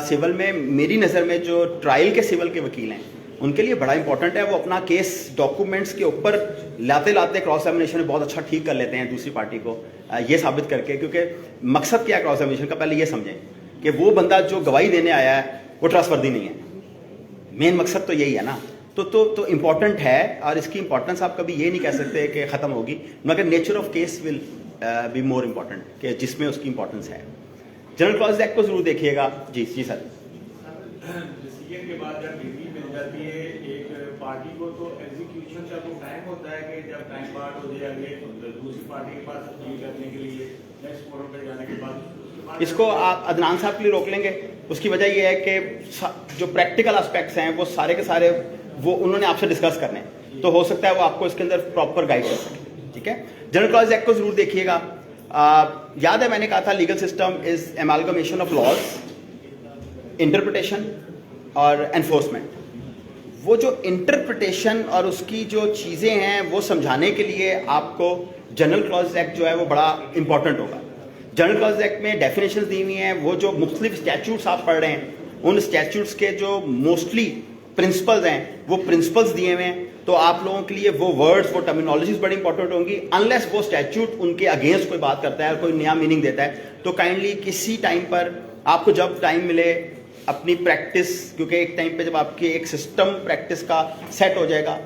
سول میں میری نظر میں جو ٹرائل کے سول کے وکیل ہیں ان کے لیے بڑا امپورٹنٹ ہے. وہ اپنا کیس ڈاکومنٹس کے اوپر لاتے کراس ایگزامینیشن میں بہت اچھا ٹھیک کر لیتے ہیں دوسری پارٹی کو یہ ثابت کر کے, کیونکہ مقصد کیا ہے کراس ایگزامینیشن کا, پہلے یہ سمجھیں کہ وہ بندہ جو گواہی دینے آیا ہے وہ ٹرسٹ وردی نہیں ہے. مین مقصد تو یہی ہے نا. تو امپورٹنٹ ہے, اور اس کی امپورٹنس آپ کبھی یہ نہیں کہہ سکتے کہ ختم ہوگی, مگر nature of case will be more important کہ جس میں اس کی امپورٹنس ہے. جنرل کلاس ایکٹ کو ضرور دیکھیے گا. جی سر, ڈیسیجن کے بعد جب ڈگری مل جاتی ہے ایک پارٹی کو, تو ایگزیکیوشن کا کوئی ٹائم ہوتا ہے کہ جب ٹائم پارٹ ہو جائے آگے دوسری پارٹی کے پاس ڈیل کرنے کے لیے نیکسٹ فورم پہ جانے کے بعد اس کو آپ عدنان صاحب کے لیے روک لیں گے. اس کی وجہ یہ ہے کہ جو پریکٹیکل اسپیکٹس ہیں وہ سارے کے سارے وہ انہوں نے آپ سے ڈسکس کرنے ہیں, تو ہو سکتا ہے وہ آپ کو اس کے اندر پراپر گائڈ کر سکیں. ٹھیک ہے, جنرل کلاس ایکٹ کو ضرور دیکھیے گا. یاد ہے میں نے کہا تھا legal system is amalgamation of laws, interpretation اور انفورسمنٹ. وہ جو انٹرپریٹیشن اور اس کی جو چیزیں ہیں وہ سمجھانے کے لیے آپ کو جنرل کلاس ایکٹ جو ہے وہ بڑا امپورٹنٹ ہوگا. جنرل کلاس ایکٹ میں ڈیفینیشنز دی ہوئی ہیں. وہ جو مختلف اسٹیچوٹس آپ پڑھ رہے ہیں ان اسٹیچوٹس کے جو موسٹلی پرنسپلز ہیں وہ پرنسپلز دیے ہوئے ہیں. تو آپ لوگوں کے لیے وہ ورڈز وہ ٹرمینالوجیز بڑی امپورٹنٹ ہوں گی, انلیس وہ اسٹیچوٹ ان کے اگینسٹ کوئی بات کرتا ہے اور کوئی نیا میننگ دیتا ہے. تو کائنڈلی کسی ٹائم پر آپ کو جب ٹائم ملے اپنی پریکٹس, کیونکہ ایک ٹائم پہ جب آپ کی ایک سسٹم پریکٹس کا سیٹ ہو جائے گا,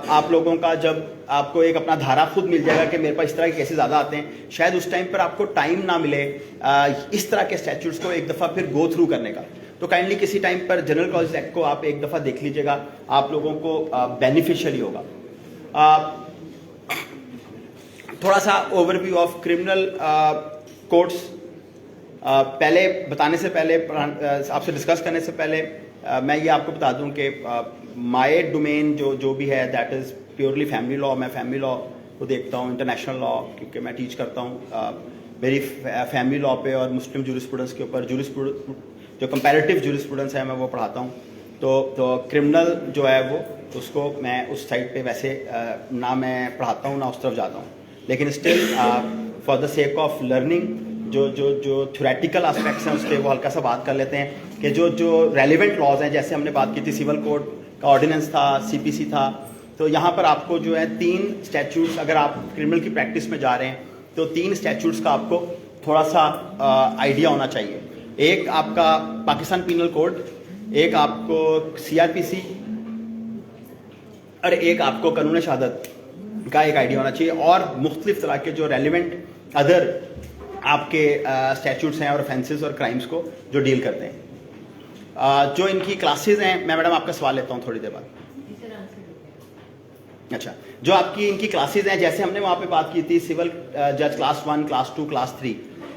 آپ لوگوں کا جب آپ کو ایک اپنا دھارا خود مل جائے گا کہ میرے پاس اس طرح کے کیسز زیادہ آتے ہیں, شاید اس ٹائم پر آپ کو ٹائم نہ ملے اس طرح کے اسٹیچوٹس کو ایک دفعہ پھر گو تھرو کرنے کا. تو کائنڈلی کسی ٹائم پر جنرل کلاس ایکٹ کو آپ ایک دفعہ دیکھ لیجیے گا, آپ لوگوں کو بینیفیشلی ہوگا. تھوڑا سا overview of criminal codes پہلے بتانے سے پہلے, آپ سے ڈسکس کرنے سے پہلے میں یہ آپ کو بتا دوں کہ مائی ڈومین جو بھی ہے دیٹ از پیورلی فیملی لا. میں فیملی لا کو دیکھتا ہوں, انٹرنیشنل لا, کیونکہ میں ٹیچ کرتا ہوں میری فیملی لا پہ اور مسلم جورسپروڈنس کے اوپر. جو کمپیریٹیو جورسپروڈنس ہے میں وہ پڑھاتا ہوں. تو کرمنل جو ہے وہ اس کو میں اس سائڈ پہ ویسے نہ میں پڑھاتا ہوں نہ اس طرف جاتا ہوں, لیکن still for the sake of learning جو تھیوریٹیکل اسپیکٹس ہیں اس پہ وہ ہلکا سا بات کر لیتے ہیں کہ جو ریلیونٹ لاز ہیں, جیسے ہم نے بات کی تھی سول کوڈ کا آرڈیننس تھا, سی پی سی تھا. تو یہاں پر آپ کو جو ہے 3 اسٹیچوٹس, اگر آپ کرمنل کی پریکٹس میں جا رہے ہیں تو 3 اسٹیچوٹس کا آپ کو تھوڑا سا آئیڈیا ہونا چاہیے. ایک آپ کا پاکستان پینل کوڈ, ایک آپ کو CRPC, اور ایک آپ کو قانون شہادت کا ایک آئیڈیا ہونا چاہیے, اور مختلف طرح کے جو ریلیونٹ ادر آپ کے اسٹیچوٹس ہیں اور offenses اور کرائمس کو جو ڈیل کرتے ہیں. جو ان کی کلاسز ہیں, میں میڈم آپ کا سوال لیتا ہوں تھوڑی دیر بعد. اچھا, جو آپ کی ان کی کلاسز ہیں, جیسے ہم نے وہاں پہ بات کی تھی سول جج class 1, class 2, class 3,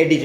ADJ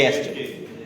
ASJ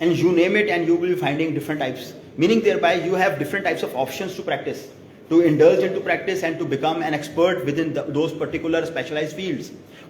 and you name it, and you will be finding different types, meaning thereby you have different types of options to practice, to indulge into practice and to become an expert within those particular specialized fields.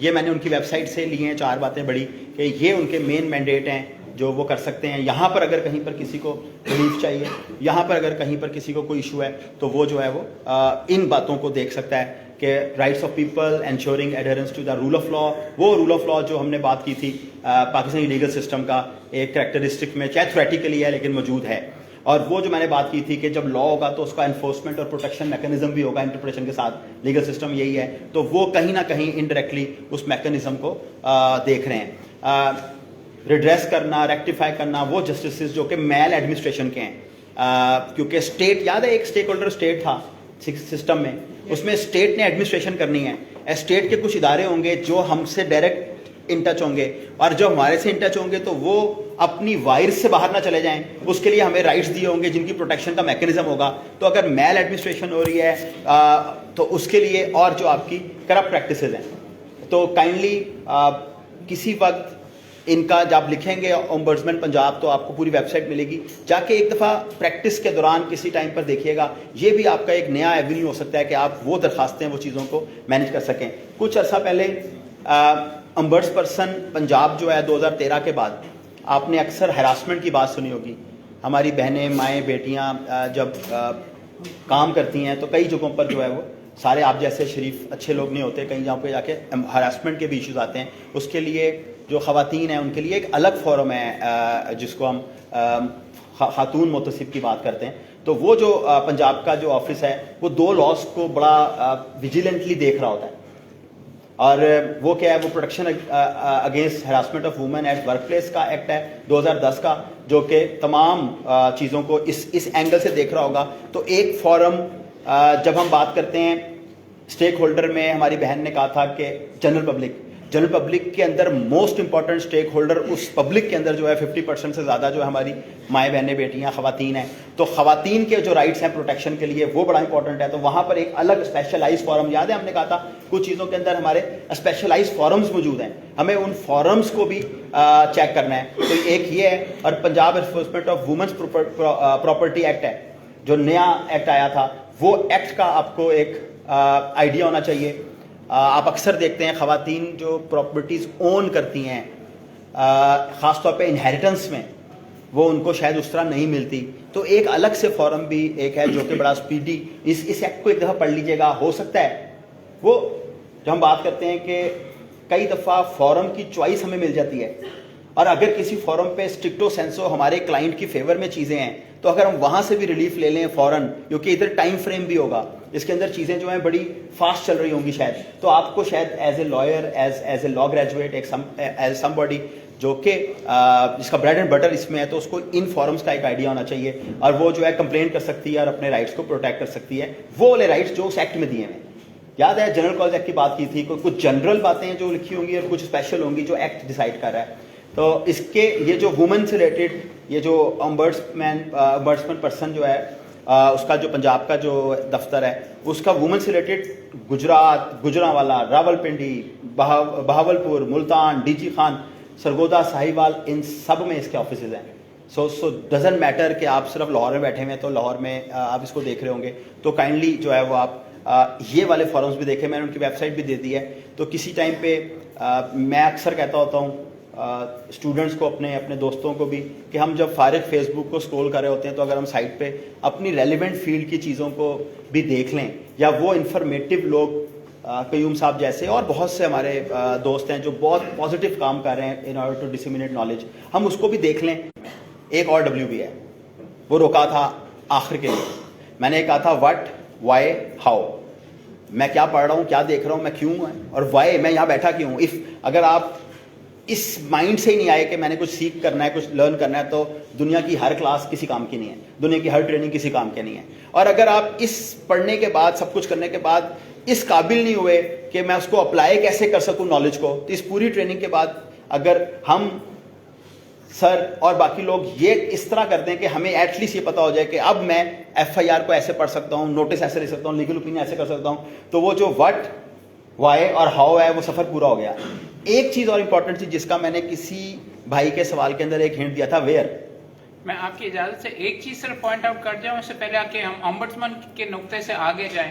یہ میں نے ان کی web site سے لی ہیں 4 باتیں بڑی کہ یہ ان کے مین مینڈیٹ ہیں جو وہ کر سکتے ہیں. یہاں پر اگر کہیں پر کسی کو ریلیف چاہیے, یہاں پر اگر کہیں پر کسی کو کوئی ایشو ہے تو وہ جو ہے وہ ان باتوں کو دیکھ سکتا ہے کہ rights of people ensuring adherence to the rule of law. وہ رول آف لا جو ہم نے بات کی تھی پاکستانی لیگل سسٹم کا ایک کریکٹرسٹک میں, چاہے تھریٹیکلی ہے لیکن موجود ہے, اور وہ جو میں نے بات کی تھی کہ جب لا ہوگا تو اس کا انفورسمنٹ اور پروٹیکشن میکانزم بھی ہوگا انٹرپریشن کے ساتھ. لیگل سسٹم یہی ہے, تو وہ کہیں نہ کہیں انڈائریکٹلی اس میکانزم کو دیکھ رہے ہیں. ریڈریس کرنا, ریکٹیفائی کرنا وہ جسٹسز جو کہ میل ایڈمنسٹریشن کے ہیں, کیونکہ اسٹیٹ, یاد ہے ایک اسٹیک ہولڈر اسٹیٹ تھا سسٹم میں, اس میں اسٹیٹ نے ایڈمنسٹریشن کرنی ہے. اسٹیٹ کے کچھ ادارے ہوں گے جو ہم سے ڈائریکٹ ان ٹچ ہوں گے, اور جو ہمارے سے ان ٹچ ہوں گے تو وہ اپنی وائر سے باہر نہ چلے جائیں. اس کے لیے ہمیں رائٹس دیے ہوں گے جن کی پروٹیکشن کا میکانزم ہوگا. تو اگر میل ایڈمنسٹریشن ہو رہی ہے تو اس کے لیے, اور جو آپ کی کرپٹ پریکٹسز ہیں, تو کائنڈلی کسی وقت ان کا جب لکھیں گے اومبڈسمین پنجاب تو آپ کو پوری ویب سائٹ ملے گی, جا کے ایک دفعہ پریکٹس کے دوران کسی ٹائم پر دیکھیے گا. یہ بھی آپ کا ایک نیا ایونیو ہو سکتا ہے کہ آپ وہ درخواستیں, وہ چیزوں کو مینیج کر سکیں. کچھ عرصہ پہلے امبرس پرسن پنجاب جو ہے 2013 کے بعد آپ نے اکثر ہراسمنٹ کی بات سنی ہوگی. ہماری بہنیں, مائیں, بیٹیاں جب کام کرتی ہیں تو کئی جگہوں پر جو ہے وہ سارے آپ جیسے شریف اچھے لوگ نہیں ہوتے, کہیں جہاں پہ جا کے ہراسمنٹ کے بھی ایشوز آتے ہیں. اس کے لیے جو خواتین ہیں ان کے لیے ایک الگ فورم ہے جس کو ہم خاتون محتسب کی بات کرتے ہیں. تو وہ جو پنجاب کا جو آفس ہے وہ 2 لاز کو بڑا ویجیلنٹلی دیکھ رہا ہوتا ہے, اور وہ کیا ہے, وہ protection against harassment of women at workplace کا ایکٹ ہے 2010 کا, جو کہ تمام چیزوں کو اس اینگل سے دیکھ رہا ہوگا. تو ایک فورم جب ہم بات کرتے ہیں اسٹیک ہولڈر میں, ہماری بہن نے کہا تھا کہ جنرل پبلک کے اندر موسٹ امپورٹنٹ اسٹیک ہولڈر اس پبلک کے اندر جو ہے 50% سے زیادہ جو ہے ہماری مائیں, بہنیں, بیٹیاں, خواتین ہیں. تو خواتین کے جو رائٹس ہیں پروٹیکشن کے لیے وہ بڑا امپورٹنٹ ہے. تو وہاں پر ایک الگ اسپیشلائز فورم, یاد ہے ہم نے کہا تھا کچھ چیزوں کے اندر ہمارے اسپیشلائز فورمز موجود ہیں, ہمیں ان فورمز کو بھی چیک کرنا ہے. تو ایک یہ ہے. اور Punjab enforcement of women's property act ہے جو نیا ایکٹ آیا تھا, وہ ایکٹ کا آپ کو ایک آئیڈیا ہونا چاہیے. آپ اکثر دیکھتے ہیں خواتین جو پراپرٹیز اون کرتی ہیں, خاص طور پہ انہیریٹنس میں, وہ ان کو شاید اس طرح نہیں ملتی. تو ایک الگ سے فورم بھی ایک ہے جو کہ بڑا اسپیڈی, اس ایکٹ کو ایک دفعہ پڑھ لیجئے گا. ہو سکتا ہے وہ جو ہم بات کرتے ہیں کہ کئی دفعہ فورم کی چوائس ہمیں مل جاتی ہے, اور اگر کسی فورم پہ اسٹرکٹو سینسو ہمارے کلائنٹ کی فیور میں چیزیں ہیں تو اگر ہم وہاں سے بھی ریلیف لے لیں فوراً, کیونکہ ادھر ٹائم فریم بھی ہوگا, اس کے اندر چیزیں جو ہیں بڑی فاسٹ چل رہی ہوں گی شاید, تو آپ کو شاید as a lawyer, as a law graduate, as somebody جو کہ جس کا بریڈ اینڈ بٹر اس میں ہے, تو اس کو ان فورمز کا ایک آئیڈیا ہونا چاہیے, اور وہ جو ہے کمپلین کر سکتی ہے اور اپنے رائٹس کو پروٹیکٹ کر سکتی ہے. وہ والے رائٹس جو اس ایکٹ میں دیے ہیں, یاد ہے جنرل کاز ایکٹ کی بات کی تھی, کچھ جنرل باتیں جو لکھی ہوں گی اور کچھ اسپیشل ہوں گی جو ایکٹ ڈیسائیڈ کر رہا ہے. تو اس کے یہ جو وومن سے ریلیٹڈ یہ جو امبرسمین پرسن جو ہے اس کا جو پنجاب کا جو دفتر ہے, اس کا وومن سے related Gujrat, Gujranwala, Rawalpindi, Bahawalpur, Multan, D G Khan, Sargodha, Sahiwal, ان سب میں اس کے آفیسز ہیں. سو ڈزنٹ میٹر کہ آپ صرف لاہور میں بیٹھے ہوئے ہیں تو لاہور میں آپ اس کو دیکھ رہے ہوں گے. تو کائنڈلی جو ہے وہ آپ یہ والے فورمز بھی دیکھیں, میں نے ان کی ویب سائٹ بھی دے دی ہے. تو کسی ٹائم پہ میں اکثر کہتا ہوتا ہوں اسٹوڈنٹس کو, اپنے دوستوں کو بھی, کہ ہم جب فارغ فیس بک کو اسکرول کر رہے ہوتے ہیں تو اگر ہم سائٹ پہ اپنی ریلیونٹ فیلڈ کی چیزوں کو بھی دیکھ لیں, یا وہ انفارمیٹیو لوگ قیوم صاحب جیسے اور بہت سے ہمارے دوست ہیں جو بہت پازیٹیو کام کر رہے ہیں ان آرڈر ٹو ڈسیمینیٹ نالج, ہم اس کو بھی دیکھ لیں. ایک اور ڈبلیو بھی ہے, وہ روکا تھا آخر کے لیے. میں نے کہا تھا وٹ, وائی, ہاؤ, میں کیا پڑھ رہا ہوں, کیا دیکھ رہا ہوں, میں کیوں ہے, اور وائی, میں یہاں بیٹھا کیوں. اگر آپ اس مائنڈ سے ہی نہیں آئے کہ میں نے کچھ سیکھ کرنا ہے, کچھ لرن کرنا ہے, تو دنیا کی ہر کلاس کسی کام کی نہیں ہے, دنیا کی ہر ٹریننگ کسی کام کی نہیں ہے. اور اگر آپ اس پڑھنے کے بعد, سب کچھ کرنے کے بعد اس قابل نہیں ہوئے کہ میں اس کو اپلائی کیسے کر سکوں نالج کو, تو اس پوری ٹریننگ کے بعد اگر ہم سر اور باقی لوگ یہ اس طرح کرتے ہیں کہ ہمیں ایٹ لیسٹ یہ پتا ہو جائے کہ اب میں ایف آئی آر کو ایسے پڑھ سکتا ہوں, نوٹس ایسے لے سکتا ہوں, لیگل اوپینین ایسے کر سکتا ہوں, تو وہ جو وٹ, وائی اور ہاؤ ہے وہ سفر پورا ہو گیا. ایک چیز اور امپورٹنٹ تھی جس کا میں نے کسی بھائی کے سوال کے اندر ایک ہنٹ دیا تھا, ویئر. میں آپ کی اجازت سے ایک چیز صرف پوائنٹ آؤٹ کر جاؤں, اس سے پہلے کہ ہم امبڈسمن کے نقطے سے آگے جائیں.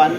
1,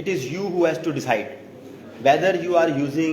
It is you who has to decide whether you are using